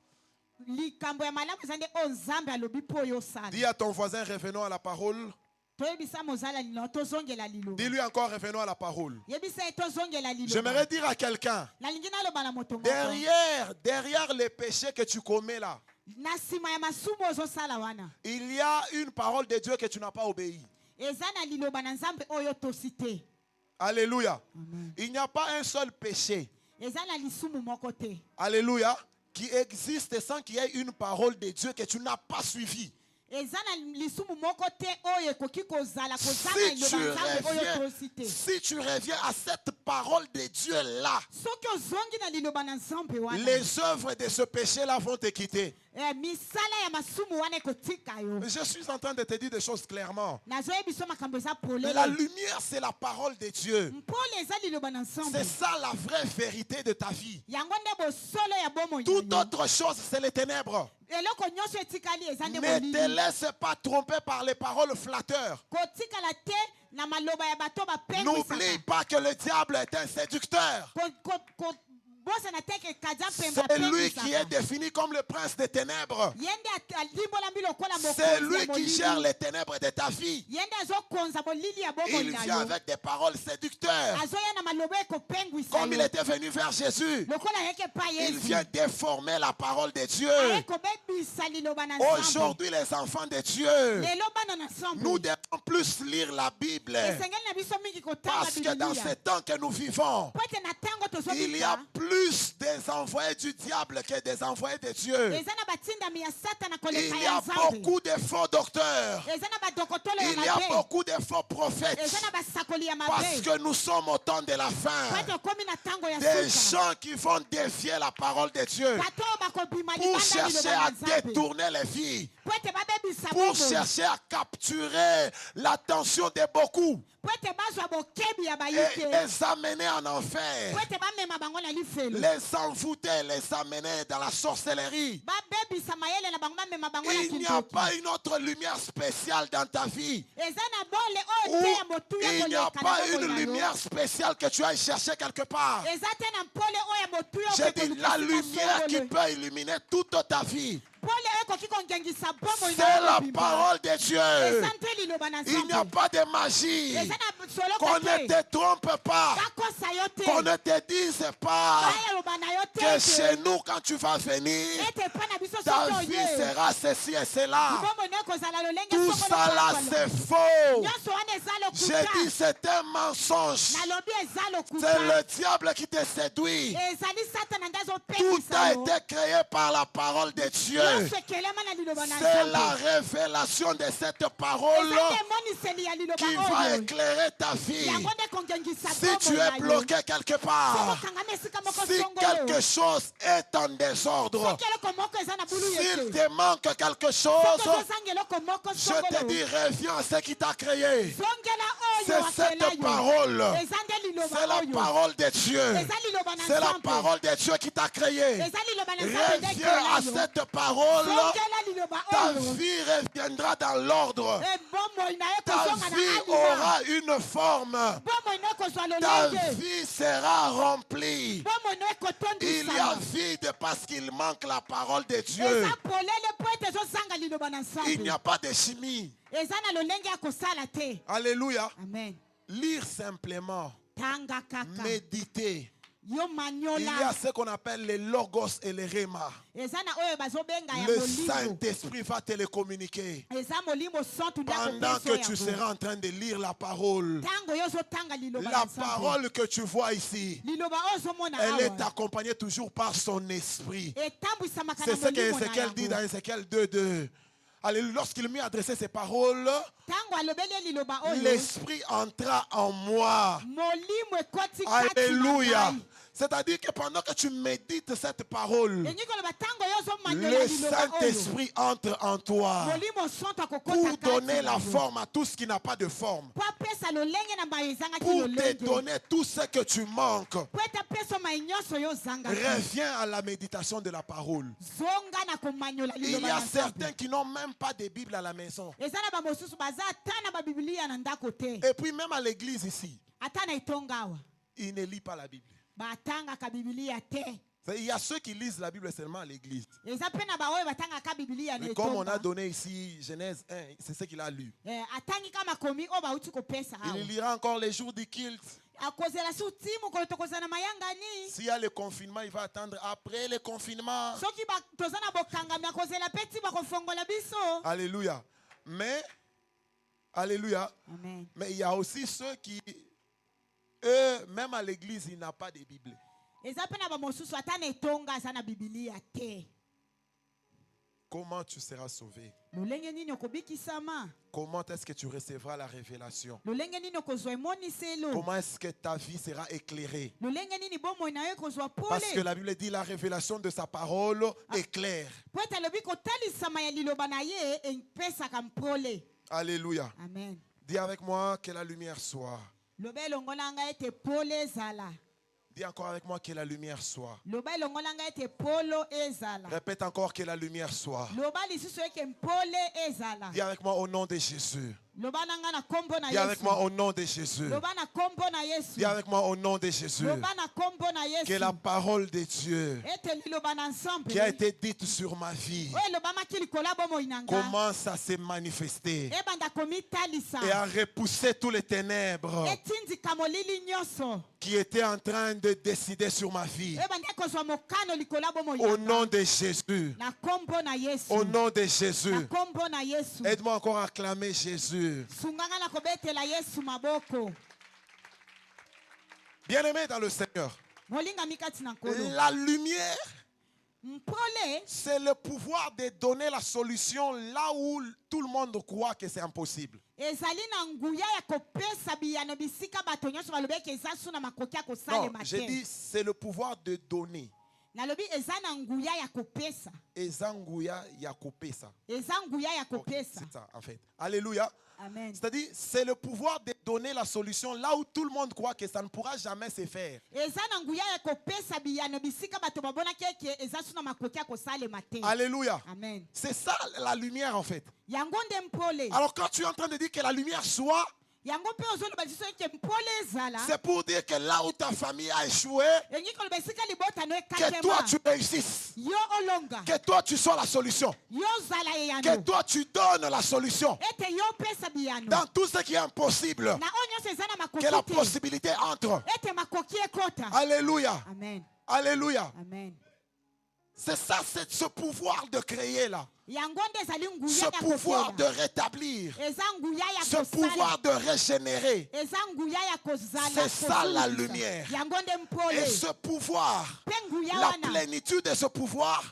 likambo ya malamu eza nde oyo nzambe alobi mpo oyo osala Dis à ton voisin, revenons à la parole. toyebisa mozala lino tozongela liloba Dis-lui encore, revenons à la parole. yebisa ye tozongela liloba J'aimerais dire à quelqu'un, nalingi naloba na moto moko derrière les péchés que tu commets là, na nsima ya masumu ozosala wana il y a une parole de Dieu que tu n'as pas obéi. eza na liloba na nzambe oyo tosi te Alléluia. Il n'y a pas un seul péché, eza na lisumu moko te alléluia, qui existe sans qu'il y ait une parole de Dieu que tu n'as pas suivie. eza na lisumu moko te oyo ekoki kozala kozanga Si liloba tu, na nzambe oyo tosi te si tu reviens à cette parole de Dieu là, soki ozongi na liloba na nzambe wana les œuvres de ce péché là vont te quitter. misala ya masumu wana ekotika yo Je suis en train de te dire des choses clairement. nazoyebiso makambo eza La polele lumière, c'est la parole de Dieu. mpole eza liloba na nzambe C'est ça la vraie vérité de ta vie. yango nde bosolo ya bomoi Toute na yo. autre chose, c'est les ténèbres. eloko nyonso etikali eza nde Ne te molili laisse pas tromper par les paroles flatteurs. kotikala te na maloba ya bato N'oublie bapengwisaka pas que le diable est un séducteur. bosana te ke kadia C'est mpemba lui qui est défini comme le prince des ténèbres. ye nde alimbolambi lokola C'est mokonzi lui ya qui gère molili les ténèbres de ta vie. ye nde azokonza molili ya bomoi Il na vient yo avec des paroles séducteurs. azoya na maloba ekopengwisa Comme il yo était venu vers Jésus, lokola ayeke pa il yesu vient déformer la parole de Dieu. ayekobebisa liloba na nzambe Aujourd'hui, les enfants de Dieu, lelo bana na nsambe nous devons plus lire la Bible. esengeli na biso mingi kotanga Parce que dans bibilia ces temps que nous vivons, po ete na ntango il y a tozobika plus des envoyés du diable que des envoyés de Dieu. eza na batindami ya satana Il koleka y ya a nzambe beaucoup de faux docteurs. eza na badokotolo ya Il y a mabe beaucoup de faux prophètes. eza na basakoli ya Parce mabe que nous sommes au temps de la po fin. ete okomi na ntango ya Des suka gens qui vont défier la parole de Dieu bato oyo bakobima pour libanda chercher liloba na à nzambe détourner les vies, po ete babebisa pour bomoi chercher à capturer l'attention de beaucoup po ete bazwa bokebi ya et bayike les amener en enfer, po ete bamema bango na lifelo les envoûter, les amener dans la sorcellerie. babebisa mayele na bango bamema bango na Il n'y a kindoki pas une autre lumière spéciale dans ta vie. eza na bole Ou oyo te ya motuya il n'y a koleka pas na une bomoi na yo lumière spéciale que tu ailles chercher quelque part. eza te na mpole oyo ya motuya J'ai dit la lumière qui peut illuminer toute ta vie. pole oyo ekoki kongengisa bomoi C'est la parole de Dieu. eza nte liloba na Il n'y a nzambe pas de magie. eza na soloka Qu'on ne te te trompe pas. bakosa yo te Qu'on ne te dise pas bayaloba na yo que te chez nous, quand tu vas venir, ete mpa na biso ta soki vie oye sera ceci et cela. bomoi no ekozala lolenge Tout soko ça là, lokola. c'est faux. nyonso wana eza J'ai dit, lokuta c'est un mensonge. nalobi eza C'est lokuta le diable qui te séduit. ezali satana nde Tout azopekisa a yo été créé par la parole de Dieu. nyonso ekelema na liloba na C'est la nzambe révélation de cette parole eza nde emoniseli ya liloba qui va oyo éclairer ta vie. yango nde kongengisa Si tu bomoi es na yo bloqué quelque part, sokokangama esika moko si quelque songolo chose est en désordre, soki eloko moko eza na bulu s'il yeke te manque quelque soki chose, ozozanga eloko moko je te songolo dis, reviens à ce qui t'a créé. zongela C'est oyo akela cette yo parole. eza nde C'est liloba la oyo parole de Dieu. eza liloba na C'est la nzambe parole de Dieu qui t'a créé. eza liloba na nzambe nde Reviens à ekela yo cette parole. zongela liloba Ta oyo vie reviendra dans l'ordre. bomoi na ye Ta kozonga na vie alima aura une forme. bomoi no ekozwa Ta lolenge vie sera remplie. bomoi no Il y a ekotondisama vide parce qu'il manque la parole de Dieu. eza polele po ete ezozanga liloba na Il n'y nzambe a pas de chimie. eza na lolenge ya kosala te. Alléluia. Amen. Lire simplement. Tanga kaka. Méditer. Yo Il y manyola. a ce qu'on appelle les logos et les rémas. Eza na oyo bazobenga ya Le molimo. Saint-Esprit va te les communiquer. Eza molimo santu ndia Pendant kopesa que tu yango. seras en train de lire la parole. Tango yo zotanga liloba La ya Nzambe. parole que tu vois ici, Liloba oyo ozomona elle est awa. accompagnée toujours par son esprit. Etambwisamaka C'est na ce que molimo na Ézéchiel dit dans yango. Ézéchiel 2:2. Alléluia. Lorsqu'il m'y adressé ces paroles, Tango alobeli liloba oyo. l'esprit entra en moi. Molimo ekoti kati na Alléluia. ngai. C'est-à-dire que pendant que tu médites cette parole, Elingi koloba tango yo ozomanyola le liloba oyo. Saint-Esprit entre en toi Molimo santu akokota pour kati donner na la yo. forme à tout ce qui n'a pas de forme, Po apesa lolenge na mayo ezangaki pour te lolenge. donner tout ce que tu manques. Po ete apesa mayi nyonso yo ozangaki. Reviens à la méditation de la parole. Zonga na komanyola Il liloba y a na Nzambe. certains qui n'ont même pas de Bible à la maison. eza na bamosusu baza ata na babiblia na ndako te. Et puis même à l'église ici, Ata na etonga awa ils ne lisent pas la Bible. batangaka biblia te. Il y a ceux qui lisent la Bible seulement à l'église. eza mpe na baoyo batangaka biblia na Mais comme on a etonga. donné ici Genèse 1, c'est ce qu'il a lu. Atangi kama komi oyo bauti kopesa awa. Il lira encore les jours du culte. akozela si uti mokolo tokozala na mayangani. S'il y a le confinement, il va attendre après le confinement. soki toza na bokangami akozela mpe ti bakofongola biso. Alléluia. Mais, alléluia. Amen. Mais il y a aussi ceux qui, eux, même à l'église, ils n'ont pas de Bible. eza mpe na bamosusu ata na etonga aza na bibilia te. Comment tu seras sauvé? lolenge nini okobikisama. Comment est-ce que tu recevras la révélation? lolenge nini okozwa emoniselo. Comment est-ce que ta vie sera éclairée? lolenge nini bomoi na yo ekozwa Parce que pole. la Bible dit la révélation de sa parole est claire. po ete alobi kotalisama ya liloba na ye epesaka mpole. Alléluia. Amen. Dis avec moi que la lumière soit. loba elongola ngai ete pole ezala. Dis encore avec moi que la lumière soit. loba elongola ngai ete polo ezala. Répète encore que la lumière soit. loba lisusu eke mpole ezala. Dis avec moi au nom de Jésus. loba na ngai na kombo na Dis avec moi yesu. au nom de Jésus. loba na kombo na yesu. Dis avec moi au nom de Jésus. loba na kombo na yesu. Que la parole de Dieu ete liloba na nzambe qui a été dite sur ma vie oyo elobamaki likolo ya bomoi na nga commence à se manifester ebanda komitalisa et à repousser tous les ténèbres etindika molili nyonso qui étaient en train de décider sur ma vie. ebandi ekozwa mokano likolo ya bomoi Au na nom nga de Jésus. na kombo na yesu. Au nom de na Jésus. kombo na yesu. Aide-moi encore à acclamer Jésus. sunganga na kobetela yesu maboko. Bien-aimé dans le Seigneur, molingami kati na nkolo. la lumière, mpole c'est le pouvoir de donner la solution là où tout le monde croit que c'est impossible. ezali na nguya ya kopesa biyano bisika bato nyonso balobeki eza su na makoki ya Non, kosalema j'ai te. dit c'est le pouvoir de donner. nalobi eza na nguya ya kopesa. Ezanguya Yakopesa. eza nguya ya Ok, kopesa. c'est ça en fait. Alléluia. Amen. C'est-à-dire, c'est le pouvoir de donner la solution là où tout le monde croit que ça ne pourra jamais se faire. eza na nguya ya kopesa biyano bisika bato babonaki eke eza su na makoki ya kosalema te. Alléluia. Amen. C'est ça la lumière en fait. yango nde mpole. Alors quand tu es en train de dire que la lumière soit, yango mpe ozoloba lisusu eke mpole ezala. c'est pour dire que là où ta famille a échoué, elingi koloba esika libotano que toi ekatema. tu réussisses. yo olonga. Que toi tu sois la solution. yo ozala Que eyano. toi tu donnes la solution. ete yo opesa biyano. Dans tout ce qui est impossible, na oyo nyonso eza na que la makoki te. possibilité entre. ete makoki ekota. Alléluia. Amen. Alléluia. Amen. C'est ça, c'est ce pouvoir de créer là. yango nde ezali nguya Ce ya pouvoir de kokela. rétablir. eza nguya ya Ce pouvoir kosala. de régénérer. eza nguya ya kozala. C'est ça la kozongisa. lumière. yango nde mpole. Et ce pouvoir, mpe nguya la wana plénitude de ce pouvoir,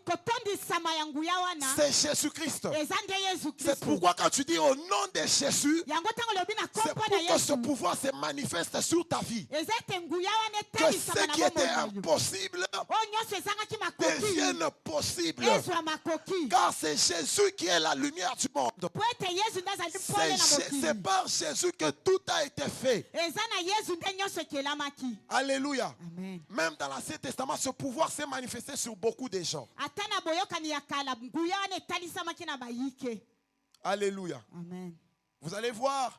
kotondisama ya nguya wana c'est Jésus-Christ. eza nde yesu C'est kristo. pourquoi quand tu dis au nom de Jésus, yango ntango lobi na c'est kombo pour na que ce yesu pouvoir se manifeste sur ta vie. eza ete nguya wana Que etalisama ce na qui était bomoi na yo. impossible oyo nyonso ezangaki makoki devienne possible. ezwa makoki. Car c'est Jésus qui est la lumière du monde. po ete yesu nde azali mpole na C'est mokili. par Jésus que tout a été fait. eza na yesu nde nyonso ekelamaki. Alléluia. Amen. Même dans l'Ancien Testament, ce pouvoir s'est manifesté sur beaucoup de gens. ata na boyokani ya kala nguya wana etalisamaki na bayike. Alléluia. Amen. Vous allez voir,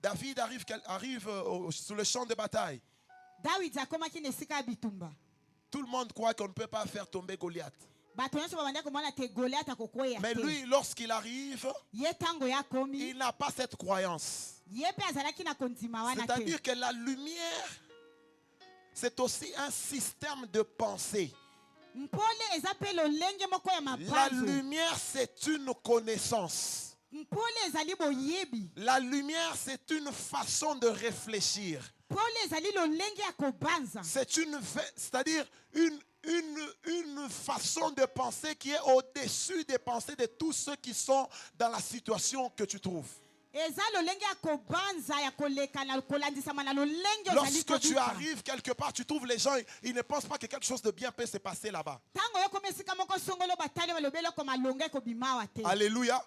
David arrive sur le champ de bataille. dawidi akomaki na esika ya bitumba. Tout le monde croit qu'on ne peut pas faire tomber Goliath. bato nyonso babanda komona te Goliath akokweya Mais te. lui, lorsqu'il arrive, Ye ntango ya komi il n'a pas cette croyance. ye mpe azalaki na kondima wana te. C'est-à-dire que la lumière, c'est aussi un système de pensée. mpole eza mpe lolenge moko ya La mabanzo. lumière, c'est une connaissance. mpole ezali boyebi. La lumière, c'est une façon de réfléchir. mpole ezali lolenge ya kobanza. C'est-à-dire une façon de penser qui est au-dessus des pensées de tous ceux qui sont dans la situation que tu trouves. eza lolenge ya kobanza ya koleka na kolandisama na lolenge ozali Lorsque tu koduka. arrives quelque part, tu trouves les gens, ils ne pensent pas que quelque chose de bien peut se passer là-bas. ntango yokomi esika moko songolo batali balobi eloko malonga ekobima awa te. Alléluia.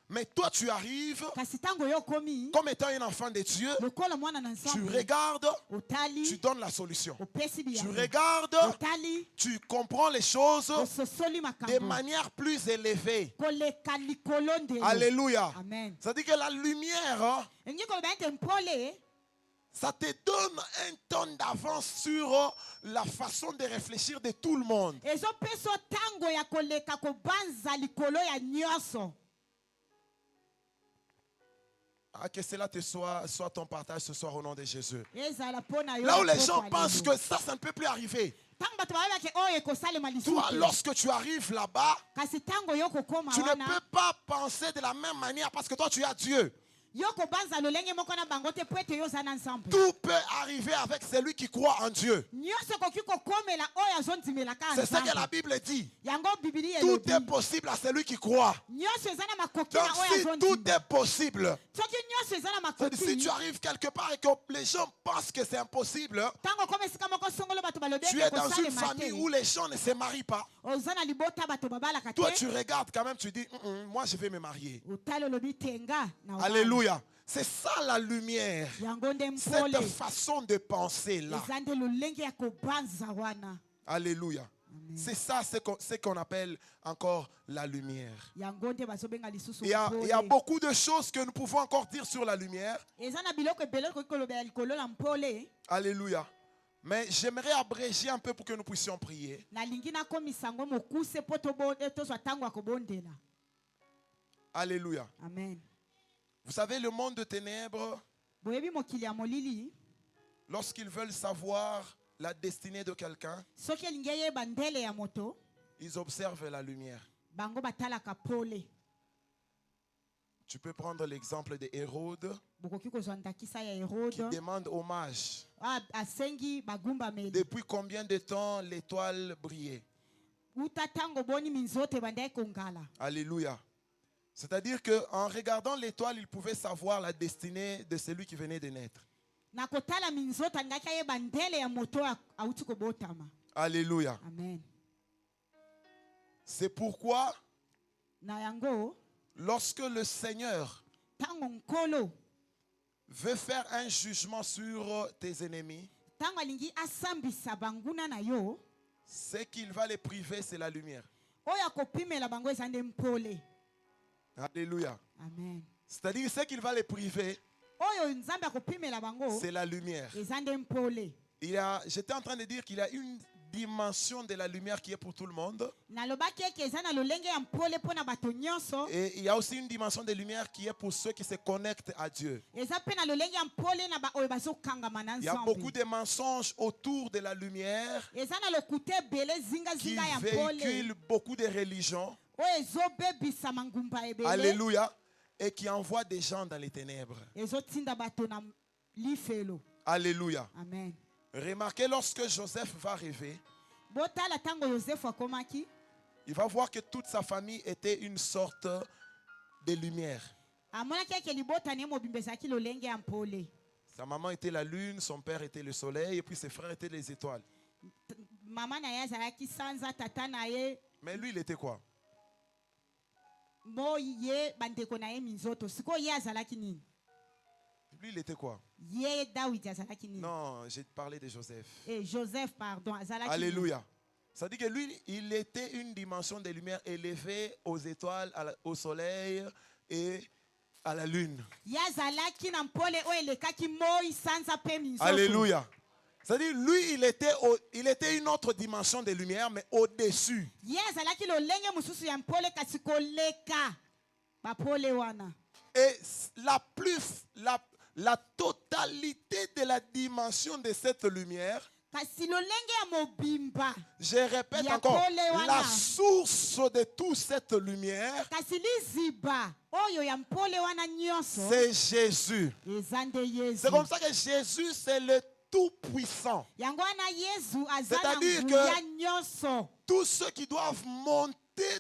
Mais toi, tu arrives kasi ntango yokomi comme étant un enfant de Dieu, lokola mwana na tu nzambe regardes, tu otali donnes la solution. opesi Tu biyano regardes, otali tu comprends les choses ososoli de makambo manière plus élevée. koleka likolo ndelo. Alléluia. Amen. Ça dit que la lumière, hein, elingi koloba ete mpole ça te donne un temps d'avance sur la façon de réfléchir de tout le monde. ezopesa ntango ya koleka kobanza likolo ya nyonso. Ah, que cela te soit ton partage ce soir au nom de Jésus. ezala mpo na yo Là où les mpo gens kwa pensent lelo. que ça ne peut plus arriver. ntango bato bayebake oyo ekosalema lisusu Toi, te. lorsque tu arrives là-bas, kasi ntango yo kokoma tu ne wana peux pas penser de la même manière parce que toi, tu as Dieu. yo kobanza lolenge moko na bango te po ete yo oza na nzambe. Tout peut arriver avec celui qui croit en Dieu. nyonso ekoki kokomela oyo azondimelaka C'est ce que la nzambe. Bible dit. yango bibili Tout elobi est possible à celui qui croit. nyonso eza na makoki Donc na oyo si tout azondima. est possible, soki nyonso eza na c'est-à-dire, si makoki tu arrives quelque part et que les gens pensent que c'est impossible, ntango okoma esika moko songolo bato balobi tu ete es dans une kosalema famille où te les gens ne se marient pas. oza na libota bato babalaka Toi, te tu regardes quand même, tu dis, moi, je vais me marier. otali olobi tenga na obala. Alléluia. C'est ça la lumière. yango nde Cette mpole façon de penser là. eza nde lolenge ya kobanza wana. Alléluia. C'est ça ce qu'on appelle encore la lumière. yango nde bazobenga lisusu Il y a mpole. beaucoup de choses que nous pouvons encore dire sur la lumière. eza na biloko ebele okoki kolobela likolo na mpole. Alléluia. Mais j'aimerais abréger un peu pour que nous puissions prier. nalingi nakomisa yango mokuse mpo tozwa ntango ya kobondela. Alléluia. amen. Vous savez, le monde de ténèbres, boyebi mokili ya molili lorsqu'ils veulent savoir la destinée de quelqu'un, soki elingi eyeba ndele ya moto ils observent la lumière. bango batalaka pole. Tu peux prendre l'exemple de Hérode bokoki kozwa ndakisa ya qui herode demande hommage. asengi bagumbameli Depuis combien de temps l'étoile brillait? uta ntango boni minzoto ebandaki kongala. Alléluia. C'est-à-dire qu'en regardant l'étoile, il pouvait savoir la destinée de celui qui venait de naître. na kotala minzoto alingaki ayeba ndele ya moto auti kobotama. Alléluia. amen. C'est pourquoi, na yango lorsque le Seigneur ntango nkolo veut faire un jugement sur tes ennemis, ntango alingi asambisa banguna na yo ce qu'il va les priver, c'est la lumière. oyo akopimela bango eza nde mpole. Alléluia. amen. C'est-à-dire, ce qu'il va les priver, oyo nzambe akopimela bango c'est la lumière. eza nde mpole. J'étais en train de dire qu'il y a une dimension de la lumière qui est pour tout le monde. nalobaki eke eza na lolenge ya mpole mpo na bato nyonso. Et il y a aussi une dimension de lumière qui est pour ceux qui se connectent à Dieu. eza mpe na lolenge ya mpole na oyo bazokangama na Il y a beaucoup nzambe. de mensonges autour de la lumière eza na lokute ebele qui zingazinga ya mpole véhiculent beaucoup de religions. oyo ezobebisa mangumba ebele Alléluia. Et qui envoient des gens dans les ténèbres. ezotinda bato na lifelo. Alléluia. amen. Remarquez, lorsque Joseph va arriver, botala ntango yosefu akomaki il va voir que toute sa famille était une sorte de lumière. amonaki eke libota na ye mobimba ezalaki lolenge ya mpole. Sa maman était la lune, son père était le soleil, et puis ses frères étaient les étoiles. mama na ye azalaki sanza tata na ye Mais lui, il était quoi? mo ye bandeko na ye minzoto sikoyo ye azalaki nini. Lui, il était quoi? ye dawidi azalaki nini. Non, j'ai parlé de Joseph. joseph pardon azalaki nini? Alléluia. Ça dit que lui, il était une dimension de lumière élevée aux étoiles, au soleil et à la lune. ye azalaki na mpole oyo elekaki moi sanza mpe minzoto. Alléluia. C'est-à-dire, lui, il était une autre dimension de lumière, mais au-dessus. ye azalaki lolenge mosusu ya mpole kasi koleka bapole wana. Et la totalité de la dimension de cette lumière, Kasi lolenge ya mobimba je répète Ya encore, pole wana. la source de toute cette lumière, kasi liziba oyo ya mpole wana nyonso c'est Jésus. eza nde Yesu. C'est comme ça que Jésus, c'est le Tout-Puissant. yango wana Yesu aza na C'est-à-dire nguya que- nyonso Tous ceux qui doivent monter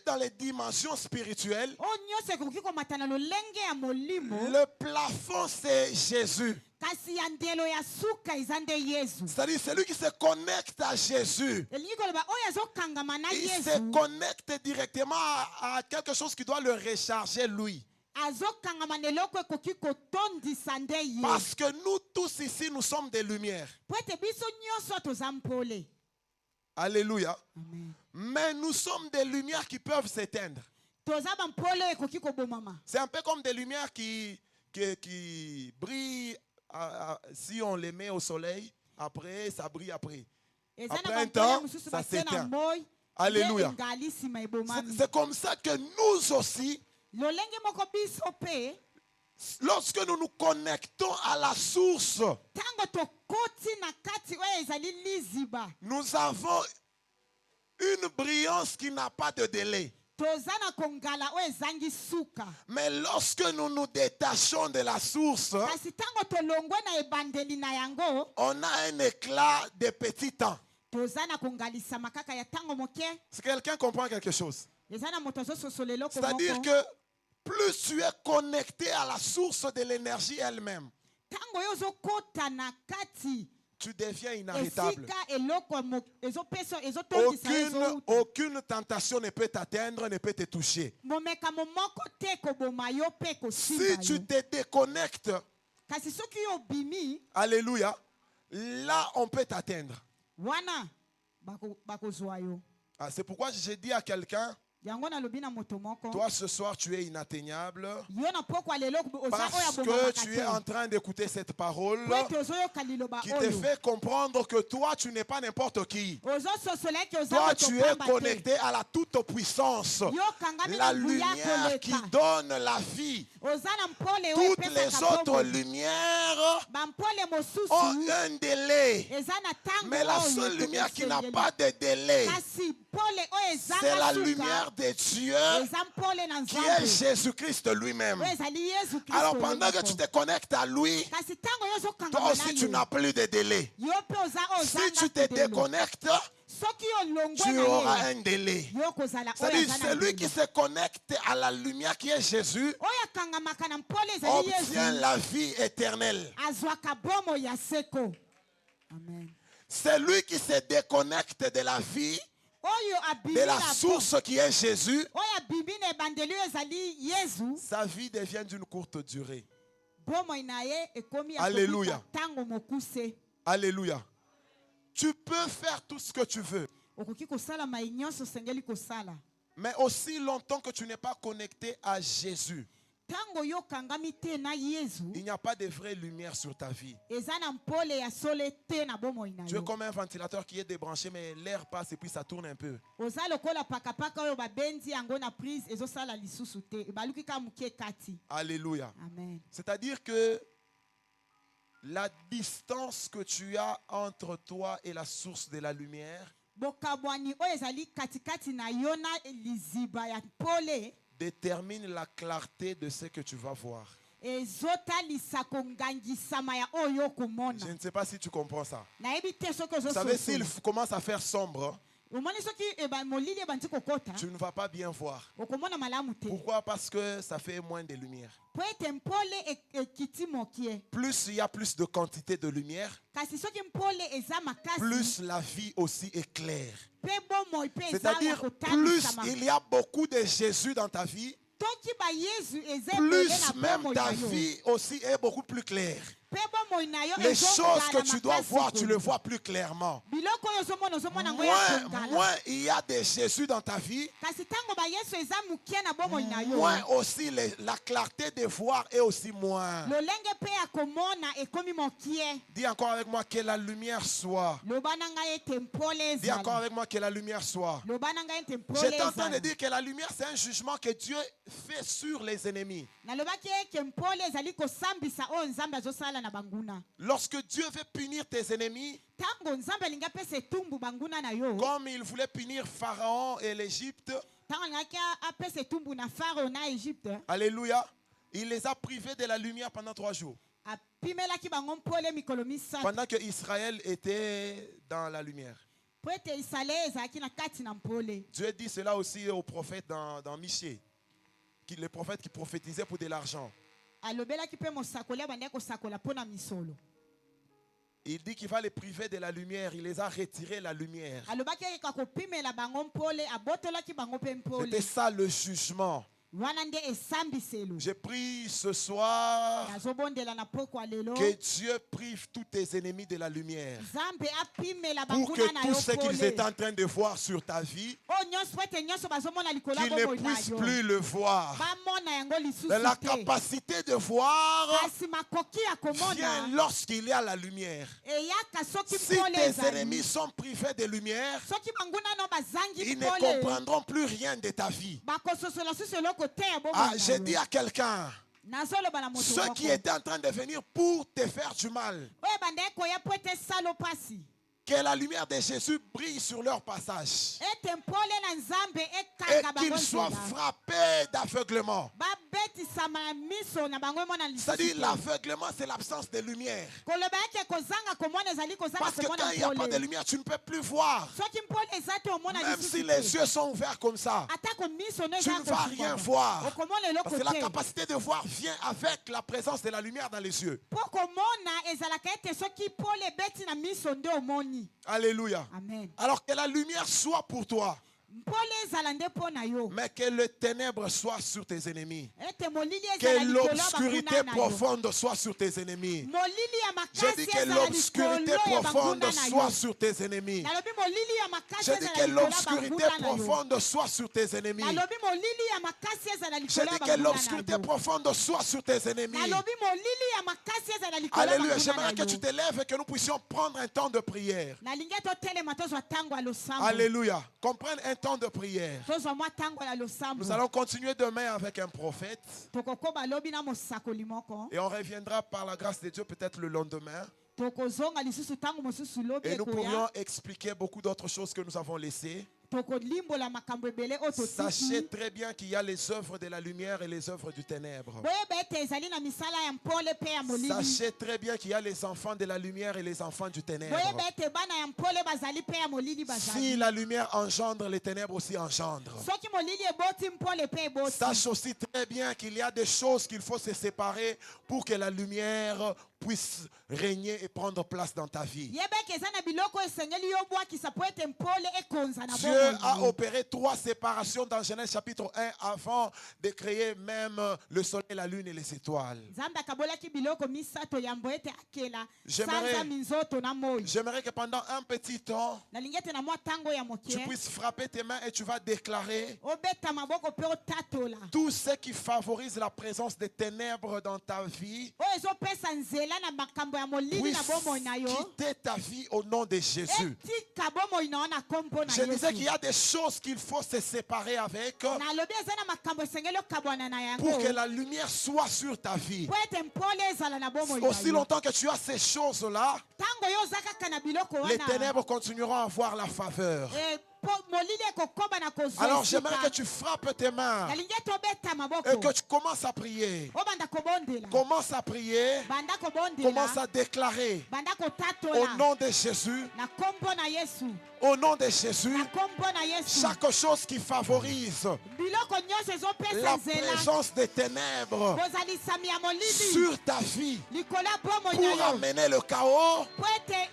dans les dimensions spirituelles, oyo nyonso ekoki komata na lolenge ya molimo le plafond, c'est Jésus. kasi ya ndelo ya suka eza nde Yesu. C'est-à-dire celui qui se connecte à Jésus. elingi koloba oyo azokangama na Il se Yesu connecte directement à quelque chose qui doit le recharger lui. azokangama na eloko ekoki kotondisa nde ye Parce que nous tous ici, nous sommes des lumières. po ete biso nyonso toza mpole. Alléluia. Amen. Mais nous sommes des lumières qui peuvent s'éteindre. toza bampole oyo ekoki kobomama. C'est un peu comme des lumières qui brillent si on les met au soleil. Après, ça brille après. eza Après na un bampole temps, mosusu ça batie na s'éteint. moi Alléluia. engali nsima ebomami. C'est comme ça que nous aussi, lolenge moko biso mpe lorsque nous nous connectons à la source, ntango tokoti na kati oyo ezali liziba nous avons une brillance qui n'a pas de délai. toza na kongala oyo ezangi suka. Mais lorsque nous nous détachons de la source, kasi ntango tolongwe na ebandeli na yango on a un éclat de petit temps. toza na kongalisama kaka ya ntango moke. Si quelqu'un comprend quelque chose, eza na moto azososola eloko c'est-à-dire moko que plus tu es connecté à la source de l'énergie elle-même, ntango oyo ozokota na kati tu deviens inarrêtable. esika eloko ezopesa ezotondisa ezouta Aucune tentation ne peut t'atteindre, ne peut te toucher. momekamo moko te koboma yo mpe Si kosimba tu yo. te déconnectes, kasi soki yo obimi alléluia, là on peut t'atteindre. wana bakozwa yo. Ah, c'est pourquoi j'ai dit à quelqu'un, yango nalobi na moto moko toi ce soir tu es inatteignable yo na pokwa lelo oza oyo parce que abomamaka tu es en te train d'écouter cette parole po ete ozoyoka liloba qui te oyo fait comprendre que toi tu n'es pas n'importe qui. ozososola ete oza Toi moto tu es pamba te. connecté à la toute puissance, yo kangami la na nguya lumière qui koleka donne la vie. oza na mpole oyo Toutes les epesaka autres bomoi. lumières bampole ont mosusu un délai. eza na ntango Mais la oyo seule lumière qui n'a esengeli. pas de délai, kasi mpole oyo c'est la ezanga lumière suka de Dieu eza mpole na qui est nzambe Jésus-Christ lui-même. oyo ezali yesu Alors kristo pendant que moko. tu te connectes à lui, kasi ntango yo toi ozokangama aussi tu na n'as plus de délai. yo mpe oza oyo Si ozanga tu te kudelo. déconnectes, soki olongwe tu auras na ye un délai. yo kozala oyo C'est-à-dire aza na celui qui ndelo. se connecte à la lumière qui est Jésus oyo akangamaka na mpole ezali obtient yesu la vie éternelle. azwaka bomo ya seko. Amen. Celui qui se déconnecte de la vie, oyo abimi de la na source qui est Jésus, oyo abimi na ebandeli oyo ezali yesu sa vie devient d'une courte durée. bomoi na ye ekomi ya Alléluia. kokita ntango mokuse. Alléluia. Tu peux faire tout ce que tu veux, okoki kosala mai nyonso osengeli kosala mais aussi longtemps que tu n'es pas connecté à Jésus, ntango yo okangami te na yesu il n'y a pas de vraie lumière sur ta vie. eza na mpole ya sole te na bomoi na Tu es yo. comme un ventilateur qui est débranché, mais l'air passe et puis ça tourne un peu. oza lokola pakapaka oyo babendi yango na prise ezosala lisusu te ebaluki kaka mokie kati. Alléluia. Amen. C'est-à-dire que la distance que tu as entre toi et la source de la lumière bokabwani oyo ezali katikati na yo na liziba ya mpole détermine la clarté de ce que tu vas voir. ezotalisa kongangisama ya oyo Je okomona. ne sais pas si tu comprends ça. nayebi te soki Vous savez, s'il ozososola commence à faire sombre, omoni soki molili ebandi kokota tu ne vas pas bien voir. okomona malamu te Pourquoi? Parce que ça fait moins de lumière. po ete mpole ekiti mokie. Plus il y a plus de quantité de lumière, kasi soki mpole eza makasi plus la vie aussi est claire. mpe bomoi mpe eza ya C'est-à-dire, plus kotalisama. il y a beaucoup de Jésus dans ta vie, toki bayesu eza plus ebele na même bomoi ta na yo vie aussi est beaucoup plus claire. Pe bomoi na yo Les ezonga choses que na tu dois makasi voir, tu kolo. le vois plus clairement. Biloko oyo ozomona yango ya kongala. Moins il y a de Jésus dans ta vie, Kasi ntango bayesu eza mokie na bomoi na yo, moins aussi la clarté de voir est aussi moins. lolenge mpe ya komona ekomi mokie. Dis encore avec moi que la lumière soit. Loba na ngai ete mpole Dis encore ezala. avec moi que la lumière soit. Loba na ngai ete mpole J'étais en train de ezala. dire que la lumière, c'est un jugement que Dieu fait sur les ennemis. Nalobaki eke mpole ezali kosambisa oyo nzambe azosala na banguna. Lorsque Dieu veut punir tes ennemis, Ntango nzambe alingi apesa etumbu banguna na yo, comme il voulait punir Pharaon et l'Égypte, ntango alingaki apesa etumbu na Farao na Egypte, alléluia, il les a privés de la lumière pendant 3 jours. apimelaki bango mpole mikolo misato. Pendant que Israël était dans la lumière. Po ete Isalaele ezalaki na kati na mpole. Dieu dit cela aussi aux prophètes dans Michée, les prophètes qui prophétisaient pour de l'argent. Alobelaki mpe mosakoli abandaki kosakola mpo na misolo. Il dit qu'il va les priver de la lumière. Il les a retirés la lumière. Alobaki ekeka kopimela bango mpole, abotolaki bango mpe mpole. C'était ça le jugement. Wana nde esambiselo. Je prie ce soir Nazobondela na pokwa lelo. que Dieu prive tous tes ennemis de la lumière. Nzambe apimela Pour banguna que na tout yo ce qu'ils pole. étaient en train de voir sur ta vie, Oyo nyonso po ete nyonso bazomona likolo ya qu'ils ne bomoi na puissent yo. plus le voir. Bamona yango lisusu Mais la te. capacité de voir Kasi makoki ya vient komona lorsqu'il y a la lumière. eyaka soki Si mpole tes ezali. ennemis sont privés de lumière, Soki banguna no bazangi ils ne mpole, comprendront plus rien de ta vie. bakososola susu eloko te ya bomoi Ah, na j'ai yo. dit à quelqu'un, Nazoloba na moto ceux moko. qui étaient en train de venir pour te faire du mal, Oyo bandeki koya po ete salo pasi. que la lumière de Jésus brille sur leur passage Ete mpole na nzambe et ekanga bango qu'ils soient nzela. frappés d'aveuglement. Babetisama na miso na bango emona lisusu C'est-à-dire te. l'aveuglement, c'est l'absence de lumière. Koloba yake kozanga komona ezali kozanga Parce que komona quand il n'y a pas de mpole. lumière, tu ne peux plus voir. Soki mpole eza te omona Même lisusu si te. les yeux sont ouverts comme ça, Atako miso no tu eza ne vas rien voir. okomona eloko Parce que la te. capacité de voir vient avec la présence de la lumière dans les yeux. Po komona ezalaka ete soki mpole ebeti na miso nde omoni. Alléluia. Amen. Alors que la lumière soit pour toi, Mpole ezala nde mpo na yo. mais que le ténèbre soit sur tes ennemis. Ete molili Que ezala likolo ya l'obscurité banguna na yo. profonde soit sur tes ennemis. Molili ya Je dis makasi que ezala l'obscurité likolo ya profonde banguna na soit yo. sur tes ennemis. Nalobi molili ya makasi Je dis ezala que likolo ya l'obscurité banguna na yo. profonde soit sur tes ennemis. Nalobi molili ya makasi ezala Je likolo dis ya que banguna l'obscurité na yo. profonde soit sur tes ennemis. Nalobi molili ya makasi ezala likolo ya Alléluia. banguna J'aimerais na que tu yo. te lèves et que nous puissions prendre un temps de prière. Nalingi totelema tozwa ntango ya losambo. Alléluia. Qu'on prenne un temps de prière. Tozwa mwa ntango ya losambo. Nous allons continuer demain avec un prophète. Tokokoba lobi na mosakoli moko. Et on reviendra par la grâce de Dieu peut-être le lendemain. Tokozonga lisusu ntango mosusu lobi Et nous ekoya. pourrions expliquer beaucoup d'autres choses que nous avons laissées. Tokolimbola makambo ebele oyo Sachez totiki. très bien qu'il y a les œuvres de la lumière et les œuvres du ténèbre. Boyeba ete ezali na misala ya mpole mpe ya molili. Sachez très bien qu'il y a les enfants de la lumière et les enfants du ténèbre. Boyeba ete bana ya mpole bazali mpe ya molili bazali. Si la lumière engendre, les ténèbres aussi engendrent. Soki molili eboti mpole mpe eboti. Sache aussi très bien qu'il y a des choses qu'il faut se séparer pour que la lumière puisse régner et prendre place dans ta vie. Yeba eke eza na biloko esengeli yo bwakisa po ete mpole ekonza na Dieu bomoi na a yo. opéré 3 séparations dans Genèse chapitre 1 avant de créer même le soleil, la lune et les étoiles. Nzambe akabolaki biloko misato yambo ete akela J'aimerais- sanza minzoto na moi. J'aimerais que pendant un petit temps, Nalingi ete na mwa ntango ya tu mokie puisses frapper tes mains et tu vas déclarer obeta maboko mpe otatola tout ce qui favorise la présence des ténèbres dans ta vie oyo ezopesa nzela na makambo ya molili puisse na bomoi na yo. quitter ta vie au nom de Jésus. Etika bomoi na yo na kombo na Je disais qu'il y Yesu. a des choses qu'il faut se séparer avec Nalobi eza na makambo esengeli okabwana na yango pour que la lumière soit sur ta vie. po ete mpole ezala na bomoi na Aussi yo. longtemps que tu as ces choses-là, Ntango yo oza kaka na biloko les wana ténèbres continueront à avoir la faveur. molili ekokoba na kozwa Alors esika. j'aimerais que tu frappes tes mains Nalingi ete obeta maboko et que tu commences à prier. obanda kobondela Commence à prier, banda kobondela commence à déclarer banda au kotatola nom de Jésus, na kombo na Yesu au nom de Jésus, na kombo na Yesu. chaque chose qui favorise Biloko nyonso ezopesa la nzela présence des ténèbres bozalisami ya molili sur ta vie likolo ya bomoi pour na yo amener le chaos, po ete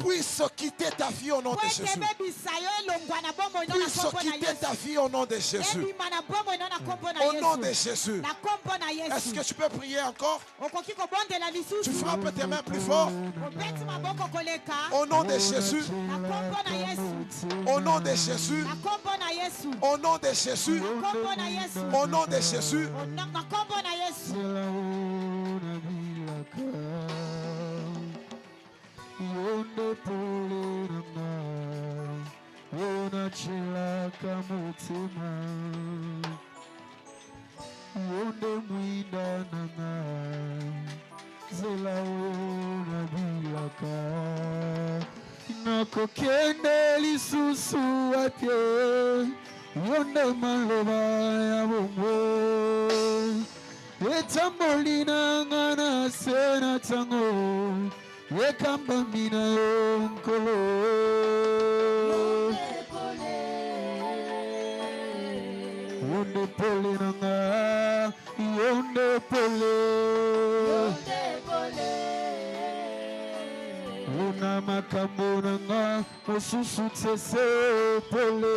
puisse quitter ta vie au nom po de ete Jésus. ebebisa yo elongwa na bomoi no na Puisse kombo na quitter ta Yesu. vie au nom de Jésus. Ebima na bomoi no na kombo na Au nom de Yesu. Jésus. Na kombo na Est-ce Yesu. que tu peux prier encore? Okoki kobondela Tu lisusu. frappes tes mains plus fort. Obeti maboko koleka. Au nom de Jésus. Na kombo na Yesu. Au nom de Jésus. Na kombo na Yesu. Au nom de Jésus. Na kombo na Yesu. Au nom de Jésus. Na kombo na Yesu. Yonde pole nanga, yona chilaka mutima. Yonde mwida nanga, zela ona bilaka. Nako kende lisusu apye, yonde maloba ya bongo. Etambolina ngana sena tango. Yekamba mina yonkolo. Yonde pole nanga, yonde pole. Una makambo nanga, mosusu tsese pole.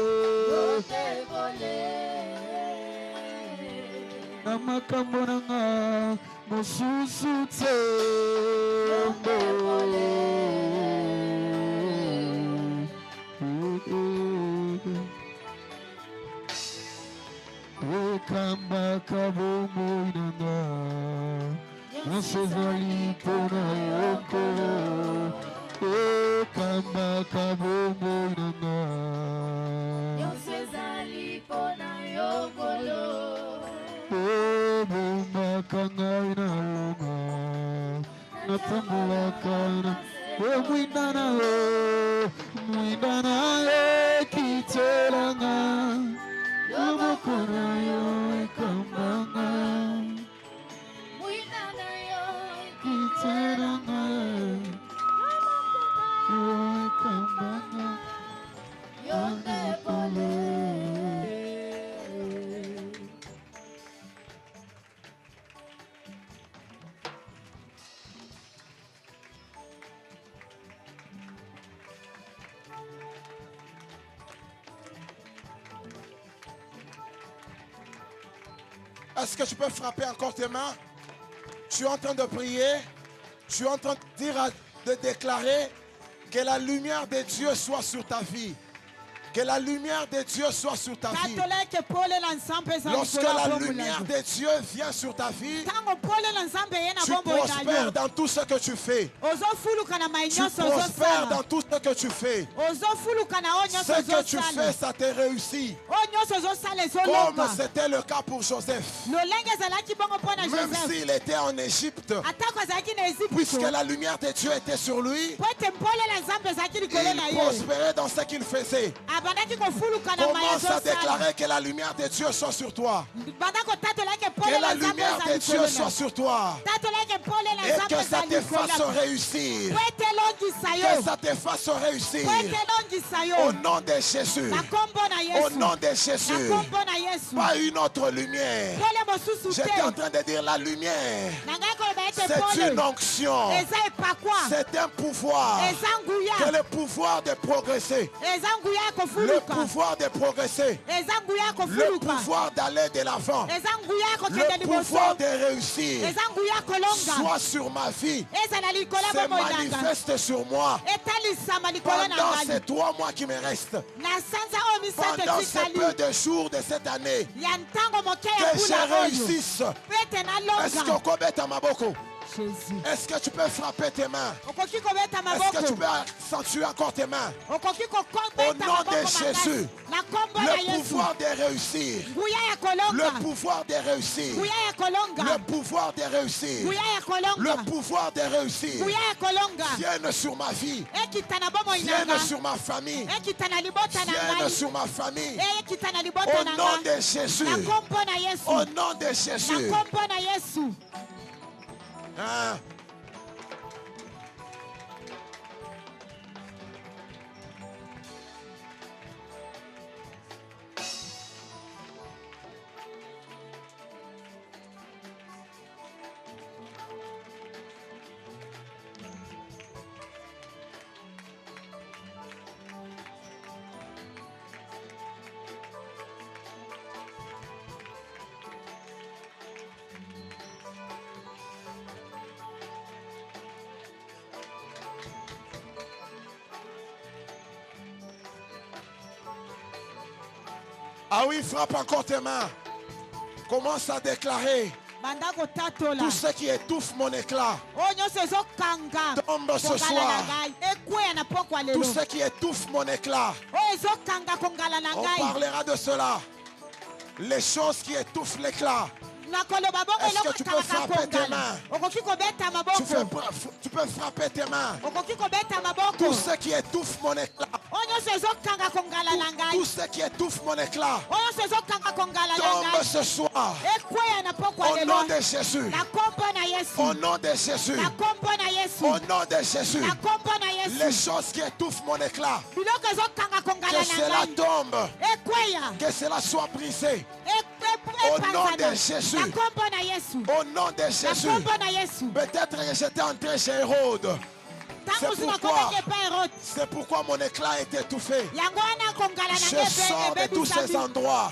Na makambo nanga, mosusu Ekamba kabombo inanga, nosezali pona yokolo. Ekamba kabombo inanga, bomba ngai nalonga, natambulaka mwindana ekitelanga, yoboko na yo ekambanga, ekitelanga, yo ekambanga, yonde pole. Est-ce que tu peux frapper encore tes mains? Tu es en train de prier. Tu es en train de dire, de déclarer que la lumière de Dieu soit sur ta vie. Que la lumière de Dieu soit sur ta vie. Katoleke pole la nzambe eza Lorsque likolo ya la bomoi na lumière yo. de Dieu vient sur ta vie, Ntango pole la nzambe ye na tu bomoi na prospères yo. dans tout ce que tu fais. Ozofuluka na mai Tu nyonso prospères dans ozosala. tout ce que tu fais. Ozofuluka na oyo nyonso Ce que tu fais, ozosala. ça te réussit. Oyo nyonso ozosala Comme ezolonga. c'était le cas pour Joseph. lolenge ezalaki bongo mpo na Même Joseph. s'il était en Égypte, Atako azalaki na puisque Ezipito. la lumière de Dieu était sur lui, Po ete mpole la nzambe ezalaki likolo na il ye. prospérait dans ce qu'il faisait. Abandaki kofuluka na mai Commence à ezosala. déclarer que la lumière de Dieu soit sur toi. Banda kotatolaki Que pole la la nzambe lumière eza de Dieu likolo soit na. sur toi. Tatolaki pole la Et nzambe que eza ça te likolo fasse na. réussir. Po ete elongisa Que yo. ça te fasse réussir. Po ete elongisa Au yo. nom de Jésus. Na kombo na Au Yesu. nom de Na Jésus. kombo na Yesu. Pas une autre lumière. Pole mosusu J'étais en te. train de dire la lumière. Na ngai koloba ete C'est une pole. onction. Eza epakwa. C'est un pouvoir. Eza Que nguya. le pouvoir de progresser. Eza nguya ya Le kofuluka. pouvoir de progresser. Eza nguya ya Le kofuluka. pouvoir d'aller de l'avant. Eza nguya ya kokende Le pouvoir liboso. de réussir. Eza nguya ya kolonga. Soit sur ma vie. Ezala likolo Se ya bomoi na nga. manifeste sur moi. Etalisama likolo na Pendant ces ngai. 3 mois qui me restent. Na sanza oyo misato Pendant ces peu etikali. de jours de cette année. Ya ntango moke ya Que je mbula oyo. réussisse. Po ete Est-ce que nalonga. okobeta maboko? Jésus. Est-ce que tu peux frapper tes mains? Okoki kobeta Est-ce que tu maboko. peux accentuer encore tes mains? Okoki Au kokobeta nom maboko de makasi. Jésus. Na kombo na Le Yesu. pouvoir de réussir. Nguya ya kolonga. Le pouvoir de réussir. Nguya ya kolonga. Le pouvoir de réussir. Nguya ya kolonga. Le pouvoir de réussir. Nguya ya kolonga. Vienne sur ma vie. Ekita na bomoi na Vienne nga. sur ma famille. Ekita na libota na Vienne ngai. sur ma famille. Ekita na Au libota na nom ngai. de Jésus. Na kombo na Yesu. Au nom de Na Jésus. kombo na Yesu. Hein? Ah oui, frappe encore tes mains. Commence à déclarer. banda kotatola Tout ce qui étouffe mon éclat oyo nyonso ezokanga tombe ce kongala na soir. ngai ekweya na pokwa Tout lelo ce qui étouffe mon éclat. oyo ezokanga kongala na On ngai parlera de cela. Les choses qui étouffent l'éclat. nakoloba bongo Est-ce eloko que tu peux ekangaka frapper tes kongala mains? okoki kobeta Tu peux frapper tes mains. okoki kobeta maboko Tout ce qui étouffe mon éclat. oyo nyonso ezokanga kongala na ngai Tout ce qui étouffe mon éclat. oyo nyonso ezokanga kongala na Tombe ngai ce soir. ekweya na pokwa Au lelo nom de Jésus. na kombo na yesu Au nom de Jésus. na kombo na yesu Au nom de Jésus. na kombo na Les yesu choses qui étouffent mon éclat. biloko ezokanga kongala Que na cela ngai tombe. ekweya Que cela soit brisé. Au nom de Jésus. na kombo na yesu Au nom de na Jésus. kombo na yesu Peut-être que j'étais entré chez Hérode. ntango C'est mosu pourquoi- nakomaki epai herode C'est pourquoi mon éclat est étouffé. yango wana kongala na Je ngai sors de tous ces ebebisami endroits.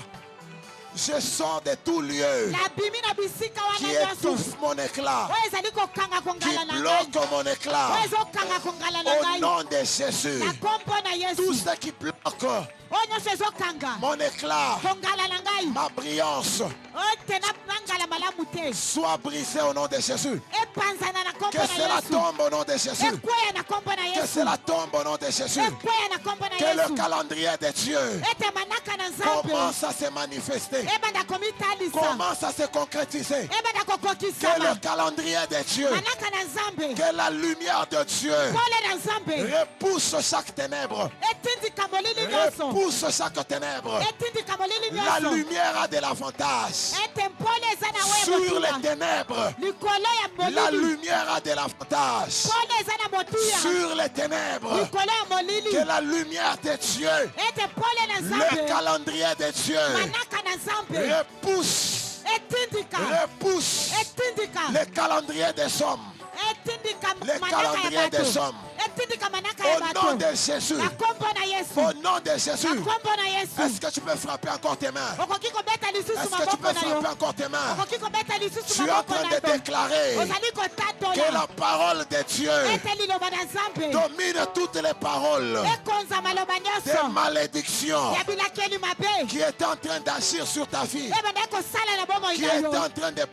Je sors de tout lieu nabimi na bisika qui wana nyonso étouffe mon éclat, oyo ezali kokanga qui kongala na ngai bloque mon éclat. oyo ezokanga kongala na Au ngai nom de Jésus. na kombo na Tout yesu ce qui bloque oyo nyonso ezokanga mon éclat, kongala na ngai ma brillance, oyo te nangala malamu te soit brisé au nom de Jésus. epanzana na kombo Que na cela yesu tombe au nom de Jésus. ekweya na kombo na Que yesu cela tombe au nom de Jésus. ekweya na kombo na Que le yesu calendrier de Dieu ete manaka na nzambe commence à se manifester. ebanda komitalisa Commence à se concrétiser. ebanda Que le kokokisama calendrier de Dieu, manaka na nzambe que la lumière de Dieu pole na nzambe repousse chaque ténèbre. etindika molili nyonso Repousse chaque ténèbre. etindika molili La nyonso lumière a de l'avantage ete mpole eza na we sur les motuya ténèbres. likolo ya La molili lumière a de l'avantage pole eza na motuya sur les ténèbres. likolo ya molili Que la lumière de Dieu, ete pole na le nzambe calendrier de Dieu, manaka na nzambe repousse, etindika repousse etindika le calendrier des hommes. etindika Le manaka ya calendrier des bato hommes. etindika manaka ya Au nom bato de Jésus. na kombo na yesu Au nom de na Jésus. kombo na Est-ce yesu que tu peux frapper encore tes mains? okoki kobeta lisusu Est-ce que tu maboko peux na yo frapper encore tes mains? okoki kobeta lisusu Tu es en maboko train na de yo déclarer ozali que kotatola la parole de Dieu ete liloba na nzambe domine toutes les paroles ekonza maloba des nyonso malédictions ya bilakeli mabe qui est en train d'agir sur ta vie, ebanda kosala na bomoi qui na est yo en train de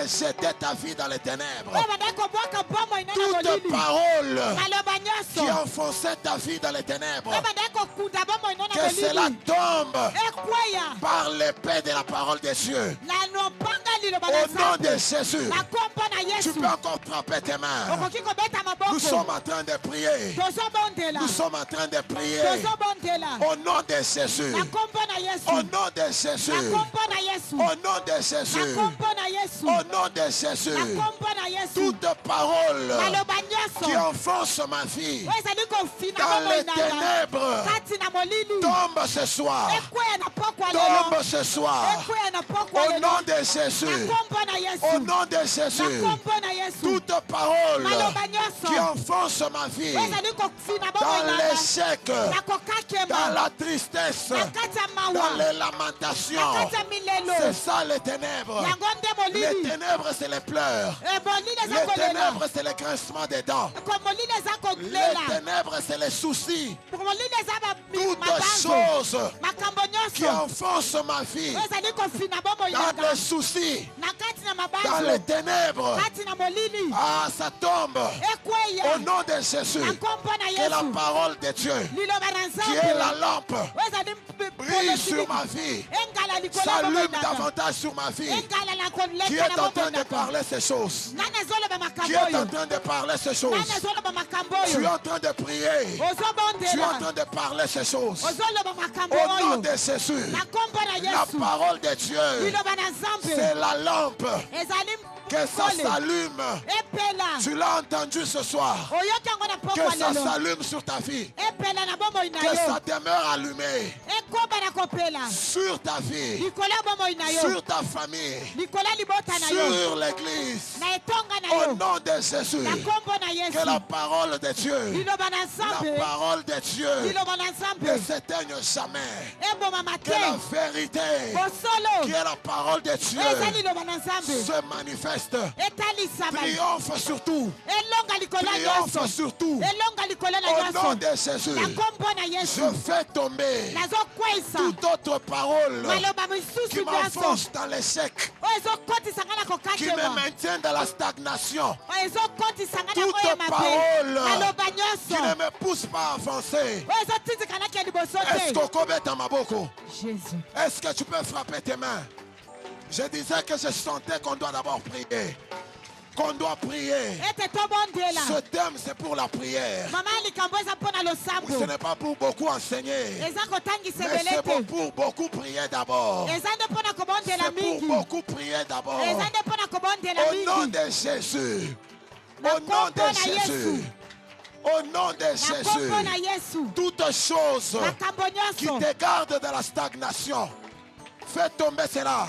jeter ta vie dans les ténèbres. ebanda kobwaka bomoi na na Toute molili parole maloba qui nyonso enfonçait ta vie dans les ténèbres, ebanda kokunda bomoi na na que cela molili tombe ekweya par l'épée de la parole de Dieu. na lobanga liloba na Au nom de nzambe Jésus, na kombo na tu yesu peux encore frapper tes mains. okoki kobeta Nous sommes maboko en train de prier. tozobondela Nous sommes en train de prier. tozobondela Au nom de Jésus. na kombo na Au yesu nom de na Jésus. kombo na yesu Au nom de na Jésus. kombo na yesu Au nom de na Jésus. kombo na yesu Toute parole maloba qui nyonso enfonce ma vie oyo ezali kofina dans bomoi les na nga ténèbres kati na molili tombe ce soir. ekweya na pokwa lelo Tombe ce soir. ekweya na pokwa Au lelo nom de na Jésus. kombo na Au yesu nom de na Jésus. kombo na yesu Toute parole maloba nyonso qui enfonce ma vie oyo ezali kofina bomoi dans na nga l'échec, na dans kokakema la tristesse, na kati ya dans mawa les na lamentations. kati ya milelo C'est ça les ténèbres. yango nde Les molili ténèbres, c'est les pleurs. molili eza Les kolela ténèbres, c'est le grincement des dents. molili eza Les kolela ténèbres, c'est les soucis. molili eza Toutes mabanzo choses makambo qui nyonso enfoncent ma vie oyo ezali kofina bomoi na dans nga les soucis, na kati na dans les mabanzo ténèbres. kati na molili Ah, ça tombe. ekweya Au nom de Jésus, na kombo na que la yesu parole de Dieu, liloba na qui est la nzambe lampe, oyo ezali brille sur ma vie, engala likolo ya bomoi s'allume na nga davantage sur ma vie, engala na qui koleka est na en train bomoi de na nga parler ces choses, nani azoloba qui makambo est en oyo train de parler ces choses. nani azoloba makambo Tu es oyo en train de prier. Tu es en ozobondela train de parler ces choses. ozoloba makambo Au nom oyo de Jésus, na kombo na la yesu parole de Dieu, liloba na nzambe c'est la lampe. ezali Que ça pole s'allume. epela Tu l'as entendu ce soir. oyoki yango na Que pokwa ça lelo s'allume sur ta vie. epela na bomoi na Que yo ça demeure allumé ekoba na kopela sur ta vie, likolo ya bomoi na yo sur ta famille, likolo ya libota na yo sur l'église. na etonga na Au Au nom de Jésus. na kombo na Que Yesu la parole de Dieu, liloba na la Nzambe parole de Dieu liloba na ne Nzambe s'éteigne jamais. ebomama Que la te vérité, bosolo qui est la parole de Dieu, eza liloba na Nzambe se manifeste. etalisama Triomphe sur tout. elonga likolo ya Triomphe nyonso sur tout. elonga likolo na Au nom nyonso de Jésus, na kombo na Yesu je fais tomber nazokwesa toute autre parole maloba qui misusu nyonso m'enfonce dans l'échec, oyo ezokotisa nga na qui me kokatema maintient dans la stagnation, oyo ezokotisa nga na toute koyema te parole maloba qui nyonso ne me pousse pas à avancer. oyo ezotindika naki ya liboso Est-ce te qu'on commet dans ma boko? Jésus Est-ce que tu peux frapper tes mains? Je disais que je sentais qu'on doit d'abord prier. Qu'on doit prier. ete tobondela Ce thème, c'est pour la prière. mama likambo eza mpo na Ce losambo n'est pas pour beaucoup enseigner. eza kotangisa Mais ebele c'est te pour beaucoup prier d'abord. eza nde mpo na kobondela C'est pour mingi beaucoup prier d'abord. eza nde mpo na kobondela Au nom mingi de Jésus. Na Au nom kombo de na Jésus. Yesu. Au nom de na kombo na Jésus. Yesu Toutes choses makambo qui nyonso te gardent de la stagnation, fais tomber cela.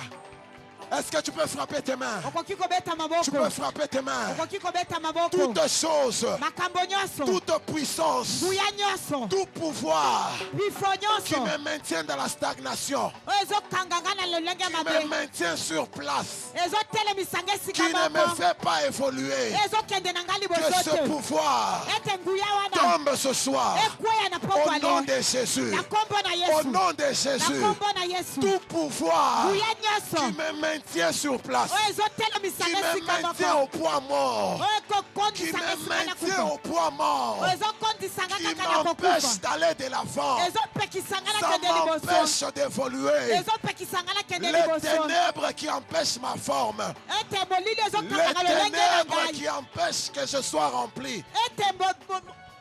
Est-ce que tu peux frapper tes mains? okoki kobeta Tu peux maboko frapper tes mains. okoki kobeta maboko Toutes choses, makambo nyonso toute puissance, nguya nyonso tout pouvoir bifo qui nyonso me maintient dans la stagnation, oyo ezokanga nga na lolenge ya qui me mabe maintient sur place, ezotelemisanga qui esika ne me moko fait pas évoluer. ezokende na nga Que liboso ce te pouvoir ete nguya wana tombe ce soir. ekweya na poko Au nom ale de Jésus. na kombo na Au Yesu nom de na Jésus. kombo na Yesu Tout pouvoir nguya qui nyonso me maintient sur place, oyo qui ezotelemisanga me esika maintient moko au poids mort, oyo qui ekokondisanga me esika na maintient kufa au poids mort, oyo ezokondisanga qui kaka na m'empêche kokufa d'aller de l'avant. ezopekisanga na Ça kende liboso m'empêche d'évoluer. ezopekisanga na kende Les liboso ténèbres qui empêchent ma forme. ete molili Les ezokanga lolenge na ténèbres ngai qui empêchent que je sois rempli. ete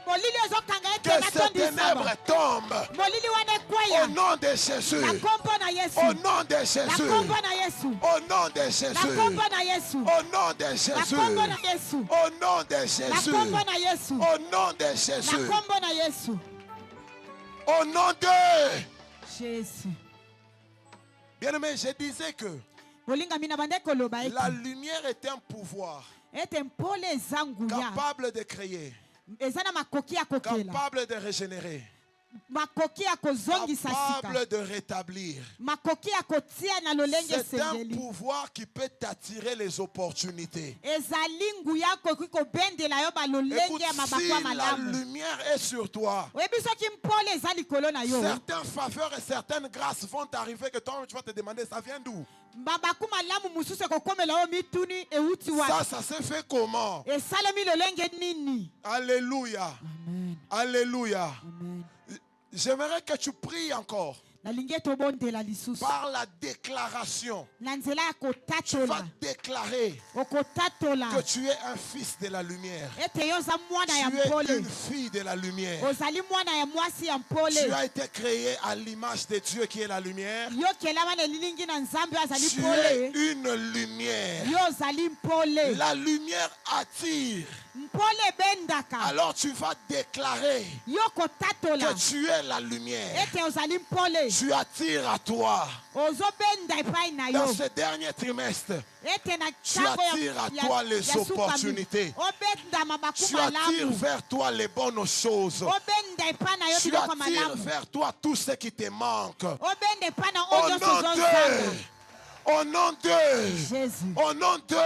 molili ezokanga Que ete ces ténèbres natondisama tombent. molili wana Au ekweya nom de Jésus. na kombo na Yesu Au nom de na Jésus. kombo na Yesu Au nom de na Jésus. kombo na Yesu Au nom de na Jésus. kombo na Yesu Au nom de na Jésus. kombo na Yesu Au nom de na Jésus. kombo na Yesu Au nom de... Jésus Bien-aimé, je disais que bolingami na bande koloba la ete lumière est un pouvoir ete mpole eza nguya capable de créer, eza na makoki ya kokela capable de régénérer, makoki ya kozongisa sika capable de rétablir. makoki ya kotia na lolenge C'est un esengeli pouvoir qui peut t'attirer les opportunités. ezali nguya koki kobendela yo balolenge Écoute, ya mabako si ya la malamu lumière est sur toi, oyebi soki mpole eza likolo na yo certaines faveurs et certaines grâces vont t'arriver que toi tu vas te demander ça vient d'où? mabaku malamu mosusu ekokomela yo mituni euti wa Ça s'est fait comment? esalemi lolenge nini Alléluia. amen Alléluia. amen J'aimerais que tu pries encore nalingi tobondela lisusu par la déclaration. na nzela ya Tu vas kotatola déclarer okotatola que tu es un fils de la lumière. ete yo oza mwana ya Tu es mpole une fille de la lumière. ozali mwana ya mwasi ya mpole Tu as été créé à l'image de Dieu qui est la lumière. yo kelama na elilingi na nzambe oyo azali Tu es mpole une lumière. yo ozali mpole La lumière attire. mpole ebendaka Alors tu vas déclarer yo kotatola que tu es la lumière. ete ozali mpole Tu attires à toi. ozobenda epai na Dans yo ce dernier trimestre, ete na tu ntango attires à toi les sukami, opportunités. obenda mabaku Tu attires malamu vers toi les bonnes choses. obenda epai na yo Tu biloko attires malamu vers toi tout ce qui te manque. obenda epai na Au oyo nyonso nom ozozanga de... Au nom de... Jésus Au nom de...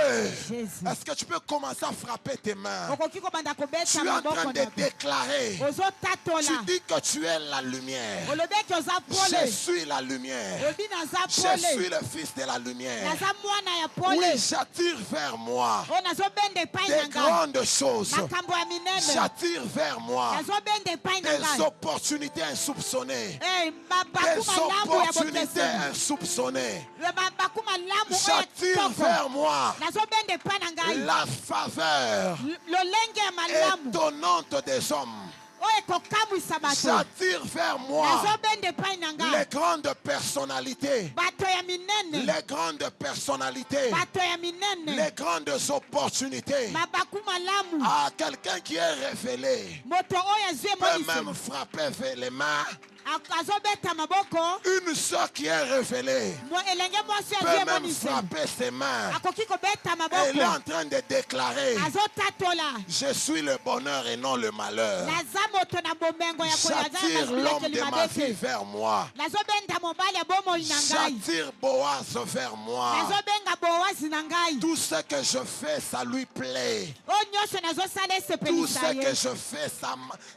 Jésus Est-ce que tu peux commencer à frapper tes mains? okoki kobanda Tu kobeta es en train maboko de na yo déclarer. Tu ozotatola dis que tu es la lumière. olobi ete oza Je pole suis la lumière. olobi naza Je pole suis le fils de la lumière. naza mwana ya Oui, pole j'attire vers moi oyo nazobenda epai na des ngai grandes choses. makambo ya minene J'attire vers moi nazobenda epai na des ngai opportunités insoupçonnées. mabaku Des malamu ya opportunités bokeseni insoupçonnées. mabaku malamu oyo J'attire kitoko vers moi nazobenda epai na ngai la faveur lolenge ya malamu étonnante des hommes. oyo ekokamwisa bato J'attire vers moi nazobenda epai na les ngai grandes personnalités. bato ya minene Les grandes personnalités. bato ya minene Les grandes opportunités. mabaku malamu À quelqu'un qui est révélé moto oyo azwi peut même emoniseli frapper vers les mains azobeta maboko Une sœur qui est révélée elenge mwasi peut azwi même emonisi frapper ses mains. akoki kobeta Elle est maboko en train de déclarer, azotatola je suis le bonheur et non le malheur. naza moto na bomengo ya J'attire l'homme de ma vie vers moi. nazobenda mobali ya bomoi na ngai J'attire Boaz vers moi. nazobenga bowazi na ngai Tout ce que je fais, ça lui plaît. oyo nyonso nazosala Tout esepelisa ce ye que je fais,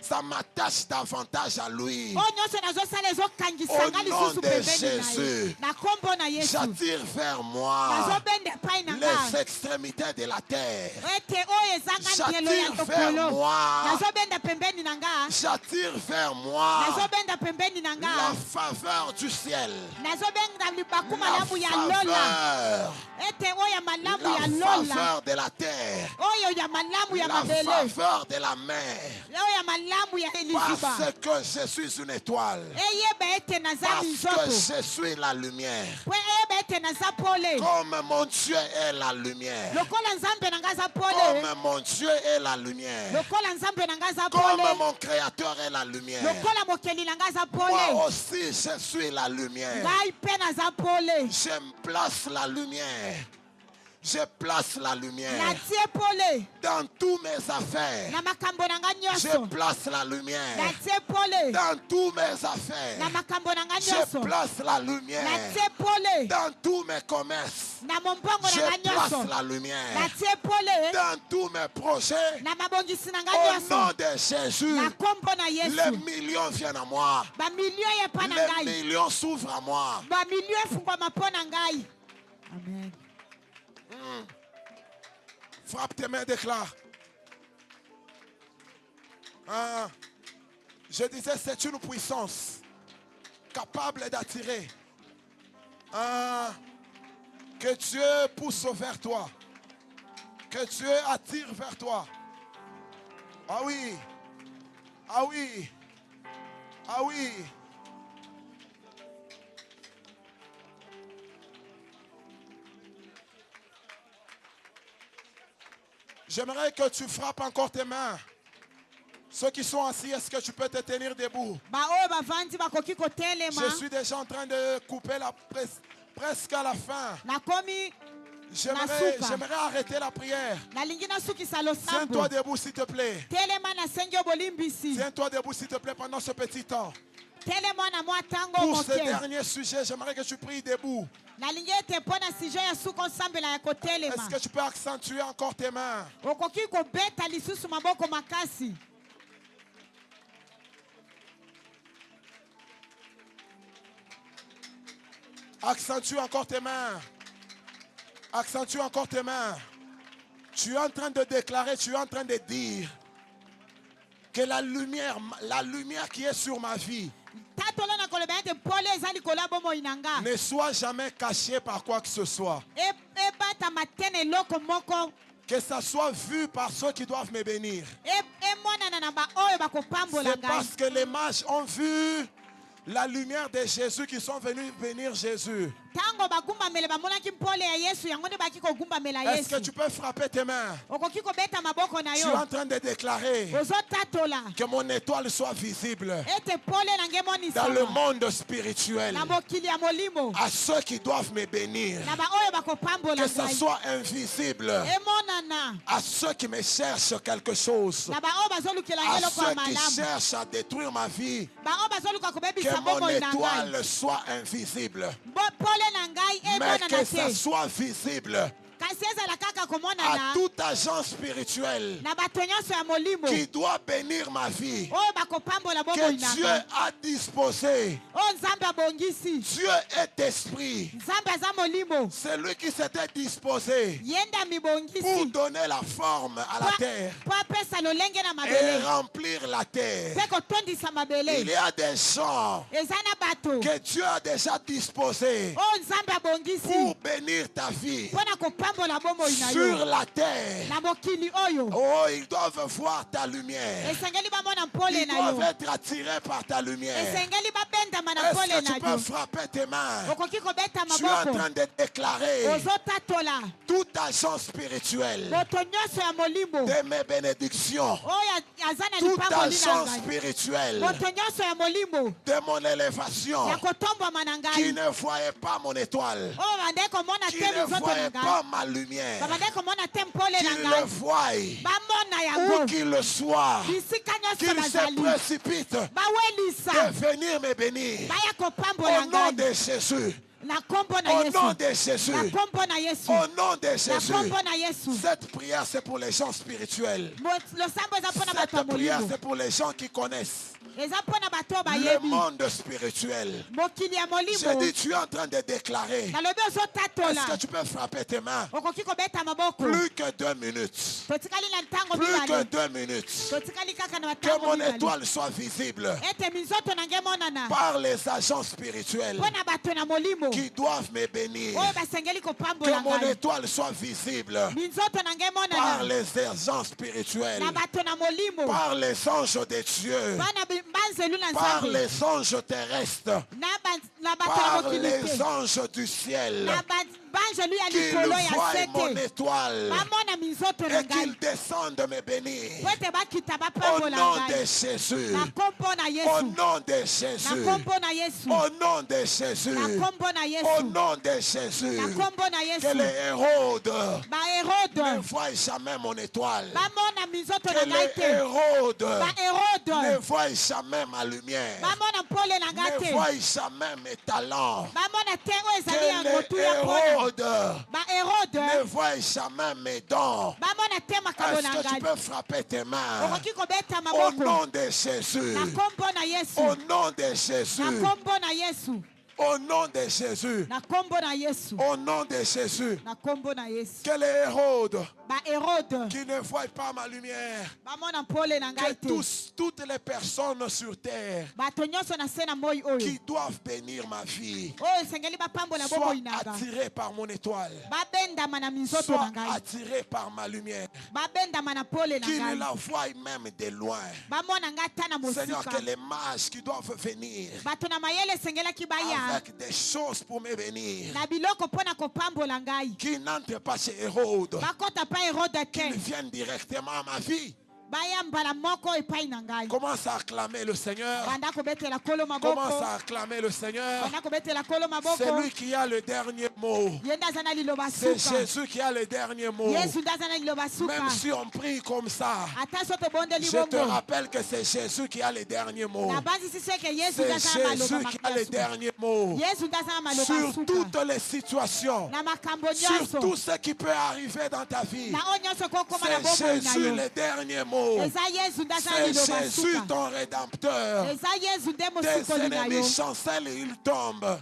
ça m'attache davantage à lui. oyo nyonso nazosala ezokangisa Au nga nom lisusu de pembeni na ye Jésus. na kombo na yesu J'attire vers moi nazobenda epai na les ngai extrémités de la terre. ete oyo ezanga nkelo ya J'attire vers tokolo moi. nazobenda pembeni na nga J'attire vers moi nazobenda pembeni na nga la faveur du ciel. nazobenda libaku La malamu ya lola faveur. ete oyo ya malamu ya La lola faveur de la terre. oyo ya malamu ya La mabele faveur de la mer. oyo ya malamu ya eliziba Parce que je suis une étoile. eyeba ete naza Parce que minzoto je suis la lumière. po eyeba ete naza pole Comme mon Dieu est la lumière. lokola nzambe na nga aza pole Comme mon Dieu est la lumière. lokola nzambe na nga aza Comme pole mon Créateur est la lumière. lokola mokeli na nga aza Moi pole aussi, je suis la lumière. ngai mpe naza pole Je place la lumière. Je place la lumière natie pole dans tous mes affaires. na makambo na nga Je nyonso place la lumière natie pole dans tous mes affaires. na makambo na nga Je nyonso place la lumière natie pole dans tous mes commerces. na mombongo na Je nga place nyonso la lumière natie pole dans tous mes projets. na mabongisi na nga Au nom nyonso de Jésus, na kombo na les yesu millions viennent à moi. bamilio epa na Les ngai millions s'ouvrent à moi. bamilio efungwama mpo na ngai amen Frappe tes mains, déclare. Ah, je disais, c'est une puissance capable d'attirer. Ah, que Dieu pousse vers toi. Que Dieu attire vers toi. Ah oui. Ah oui. Ah oui. J'aimerais que tu frappes encore tes mains. Ceux qui sont assis, est-ce que tu peux te tenir debout? baoyo bavandi bakoki kotelema Je suis déjà en train de couper presque à la fin. nakomi J'aimerais arrêter la prière. nalingi nasukisa Tiens-toi losambo debout, s'il te plaît. telema nasengi yo bolimbisi Tiens-toi debout, s'il te plaît, pendant ce petit temps. telema na mwa ntango Pour ce moke dernier sujet, j'aimerais que tu pries debout. nalingi ete mpo na sije ya suka osambela ya kotelema Est-ce que tu peux accentuer encore tes mains? okoki kobeta lisusu maboko makasi Accentue encore tes mains. Accentue encore tes mains. Tu es en train de déclarer, tu es en train de dire que la lumière qui est sur ma vie tatola na koloba ete pole eza likolo ya bomoi na nga ne soit jamais cachée par quoi que ce soit. ebatama te na eloko moko Que ça soit vu par ceux qui doivent me bénir. emonana na baoyo bakopambola C'est ngai parce que les mages ont vu la lumière de Jésus qui sont venus bénir Jésus. ntango bagumbamele bamonaki mpole ya yesu yango nde baki kogumbamela Est-ce que yesu tu peux frapper tes mains? okoki kobeta maboko na Tu es yo en train de déclarer ozotatola que mon étoile soit visible ete pole na ngai dans le emonisama monde spirituel. na mokili ya molimo À ceux qui doivent me bénir, na baoyo bakopambola que ça ngai soit invisible. emonana À ceux qui me cherchent quelque chose, na baoyo bazolukela ngai à eloko ya ceux qui malamu cherchent à détruire ma vie, baoyo bazoluka que kobebisa mon bomoi na ngai étoile soit invisible. pole na ngai Mais emonana que ça te soit visible kasi ezala kaka à komonana tout agent spirituel na bato nyonso ya molimo qui doit bénir ma vie. oyo bakopambola Que bomoi na Dieu ngai a disposé. oyo nzambe abongisi Dieu est esprit. nzambe aza molimo C'est lui qui s'était disposé ye nde pour amibongisi donner la forme à la terre po apesa lolenge na et mabele remplir la terre. mpe kotondisa Il mabele y a des gens eza na bato que Dieu a déjà disposés oyo nzambe abongisi pour bénir ta vie. mpo na kopambola kopambola bomoi na sur yo la terre. na mokili oyo Oh, ils doivent voir ta lumière. esengeli bamona mpole Ils na yo doivent être attirés par ta lumière. esengeli babendama na Est-ce mpole que tu na peux yo frapper tes mains? okoki kobeta Tu es en maboko train de déclarer ozotatola tout agent spirituel moto nyonso ya molimo de mes bénédictions, oyo aza na tout lipango agent lina ngai spirituel moto nyonso ya molimo de mon élévation ya kotombwama na qui ngai ne voyait pas mon étoile, oyo bande komona qui te ne minzoto na voyait ngai pas ma lumière, babande komona te mpole qu'il na le ngai voie, bamona où yango qu'il le soit, bisika nyonso qu'il se bazali précipite bawelisa de venir me bénir. baya kopambola Au nom ngai de Jésus, na kombo na au yesu nom de Jésus, na kombo na yesu au nom de na Jésus. kombo na yesu Cette prière, c'est pour les gens spirituels. losambo eza mpo na bato ya Cette prière, molimo c'est pour les gens qui connaissent eza mpo na bato oyo le bayebi monde spirituel. mokili ya J'ai molimo dit, tu es en train de déclarer. nalobi Est-ce ozotatola que tu peux frapper tes mains? okoki kobeta maboko Plus que 2 minutes. totikali na ntango Plus que mibale 2 minutes. totikali kaka na Que batango mon mibale étoile soit visible ete minzoto na ngai emonana par les agents spirituels mpo na bato na molimo qui doivent me bénir. oyo basengeli Que kopambola mon ngai étoile soit visible minzoto na ngai par emonana les agents spirituels, na bato na molimo par les anges de Dieu, bana banzelu na par nzambe les anges terrestres, na bato na par mokili les te anges du ciel, na banzelu ya qu'ils likolo ya voient mon sete étoile bamona minzoto na et qu'ils ngai descendent me bénir. po ete bakita Au bapambola nom de ngai Jésus, na kombo na au yesu nom de na Jésus, kombo na yesu au nom de Jésus, na kombo na au yesu nom de Jésus, na kombo na que yesu les Hérodes ne baherode voient jamais mon étoile, bamona minzoto na que ngai les te Hérodes ne baherode voient jamais ma lumière, bamona mpole na ngai ne te voient jamais mes talents, bamona te oyo ezali ya que motu les ya mpona Hérodes baherode ne voient jamais mes dons. bamona te makambo Est-ce na que tu ngai peux frapper tes mains? okoki kobeta Au maboko nom de Jésus, na kombo na yesu au nom de na Jésus, kombo na yesu au nom de Jésus, na kombo na yesu au nom de Jésus, na kombo na yesu que les Hérodes baherode qui ne voient pas ma lumière, bamona mpole na que ngai te toutes les personnes sur terre bato nyonso na se na moi oyo qui doivent bénir ma vie oyo esengeli bapambola soient bomoi na ngai attirés par mon étoile, babendama na minzoto soient na ngai attirés par ma lumière, babendama na pole na qu'ils ngai la voient même de loin. bamona ngai ata na Seigneur, mosika que les mages qui doivent venir bato na mayele esengelaki baya avec des choses pour me bénir, na biloko mpo na kopambola ngai qui n'entrent pas chez Hérode, bakɔta pa herode qu'ils te viennent directement à ma vie. baya mbala moko epai na ngai Commence à acclamer le Seigneur. banda kobetela kolo Commence maboko à acclamer le Seigneur. banda kobetela kolo maboko C'est lui qui a le dernier mot. ye nde aza na liloba C'est suka Jésus qui a le dernier mot. yesu nde aza na liloba suka Même si on prie comme ça, ata so tobondeli je te bongo rappelle que c'est Jésus qui a le dernier mot. na banzisi seke yesu C'est nde aza na maloba Jésus qui a le makasuka dernier mot. yesu nde aza na maloba Sur suka toutes les situations, na makambo sur nyonso tout ce qui peut arriver dans ta vie, na oyo nyonso kokoma na c'est bomoi na Jésus yo le dernier mot. eza yesu nde aza na C'est liloba Jésus suka ton rédempteur. eza yesu nde Tes mosukoli na yo ennemis chancellent et ils tombent.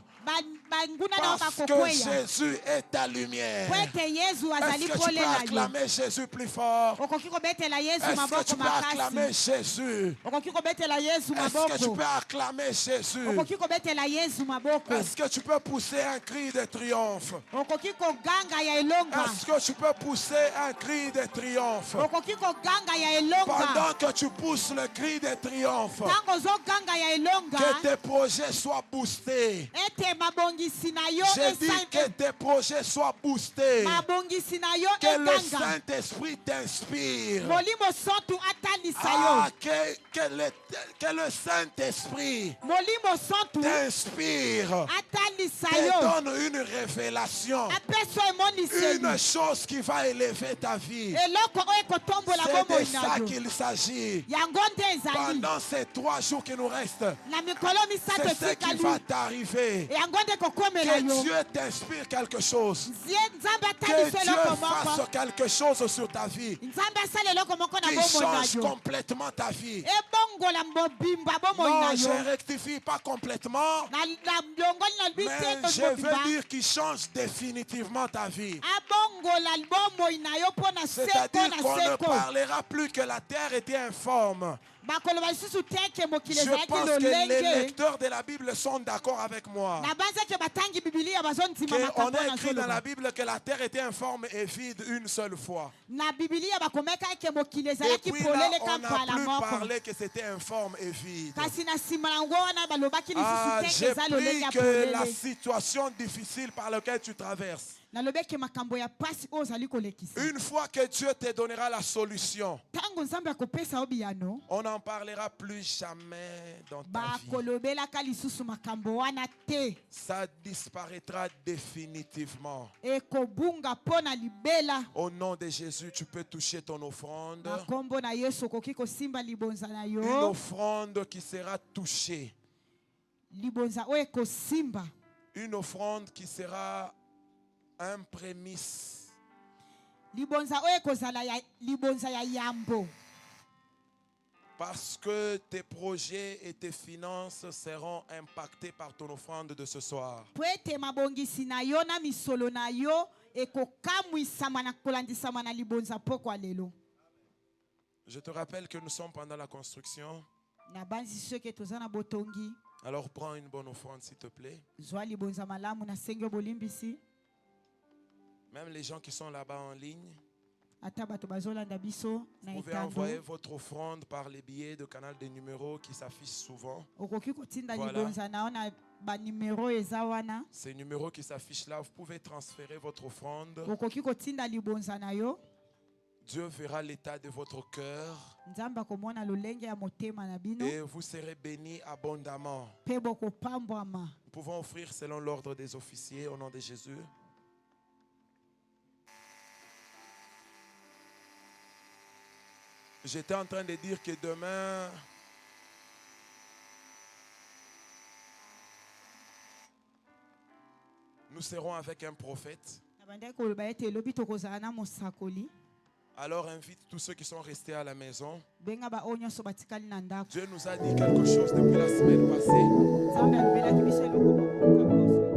banguna na yo Parce que bakokweya Jésus est ta lumière. po ete yesu azali Est-ce que tu pole peux na yo acclamer Jésus plus fort? okoki kobetela yesu Est-ce que maboko tu peux acclamer makasi Jésus? okoki kobetela yesu Est-ce que tu maboko peux acclamer Jésus? okoki kobetela yesu maboko Est-ce que tu peux pousser un cri de triomphe? okoki koganga ya elonga Est-ce que tu peux pousser un cri de triomphe? okoki koganga ya elonga Pendant que tu pousses le cri de triomphe, ntango ozoganga ya elonga que tes projets soient boostés. ete mabongisi na yo J'ai dit que tes projets soient boostés. mabongisi na yo Que le eganga Saint-Esprit t'inspire. molimo santu atalisa Ah, yo que le Saint-Esprit molimo santu t'inspire. atalisa Te yo donne une révélation. apeso emoniseli Une chose qui va élever ta vie. eloko oyo ekotombola C'est de bomoi na ça yo qu'il s'agit. yango nde ezali Pendant ces 3 jours qui nous restent, na mikolo misato c'est ce qui etikali va t'arriver. yango nde kokomela Que yo Dieu t'inspire quelque chose. nzambe Que atalisa Dieu eloko moko fasse quelque chose sur ta vie. nzambe asala eloko moko na Qui bomoi na change yo complètement ta vie. ebongola mobimba bomoi na Non, yo je rectifie pas complètement. na longoli na lobi Mais te je veux mobimba dire qu'il change définitivement ta vie. abongola bomoi na yo mpo na seko C'est-à-dire na qu'on ne seko parlera plus que la terre était informe. bakoloba lisusu te ke mokili Je ezalaki pense que les lolenge lecteurs de la Bible sont d'accord avec moi. na banza ke batangi bibilia bazondima On makambo a na écrit dans la zoloba Bible que la terre était informe et vide une seule fois. na bibilia bakomeka ke mokili Et ezalaki puis là, polele on ka n'a mbala plus moko parlé que c'était informe et vide. kasi na nsima yango wana balobaki Ah, lisusu te ke j'ai eza lolenge pris ya que la polele situation difficile par laquelle tu traverses, nalobeki makambo ya pasi oyo ozali kolekisa une fois que Dieu te donnera la solution, ntango nzambe akopesa yo biyano on n'en parlera plus jamais dans ta vie. bakolobelaka lisusu makambo wana te Ça disparaîtra définitivement. ekobunga mpo na libela Au nom de Jésus, tu peux toucher ton offrande. na nkombo na yesu okoki kosimba libonza na Une yo offrande qui sera touchée. libonza oyo ekosimba Une offrande qui sera un prémisse. libonza oyo ekozala libonza ya yambo Parce que tes projets et tes finances seront impactés par ton offrande de ce soir. po ete mabongisi na yo na misolo na yo ekokamwisama na kolandisama na libonza pokwa lelo Je te rappelle que nous sommes pendant la construction. na banzi soki toza na botongi Alors prends une bonne offrande s'il te plaît. zwa libonza malamu na sengi yo bolimbisi Même les gens qui sont là-bas en ligne, ata bato bazolanda biso na vous pouvez etando envoyer votre offrande par les billets de canal des numéros qui s'affichent souvent. okoki kotinda Voilà. libonza na yo na banimero eza wana Ces numéros qui s'affichent là, vous pouvez transférer votre offrande. okoki kotinda libonza na yo Dieu verra l'état de votre cœur nzambe akomona lolenge ya motema na bino et vous serez bénis abondamment. mpe bokopambwama Nous pouvons offrir selon l'ordre des officiers au nom de Jésus. J'étais en train de dire que demain, nous serons avec un prophète. na bandaki koloba ete elobi tokozala na mosakoli Alors invite tous ceux qui sont restés à la maison. benga baoyo nyonso batikali na ndako Dieu nous a dit quelque chose depuis la semaine passée. nzambe alobelaki biso eloko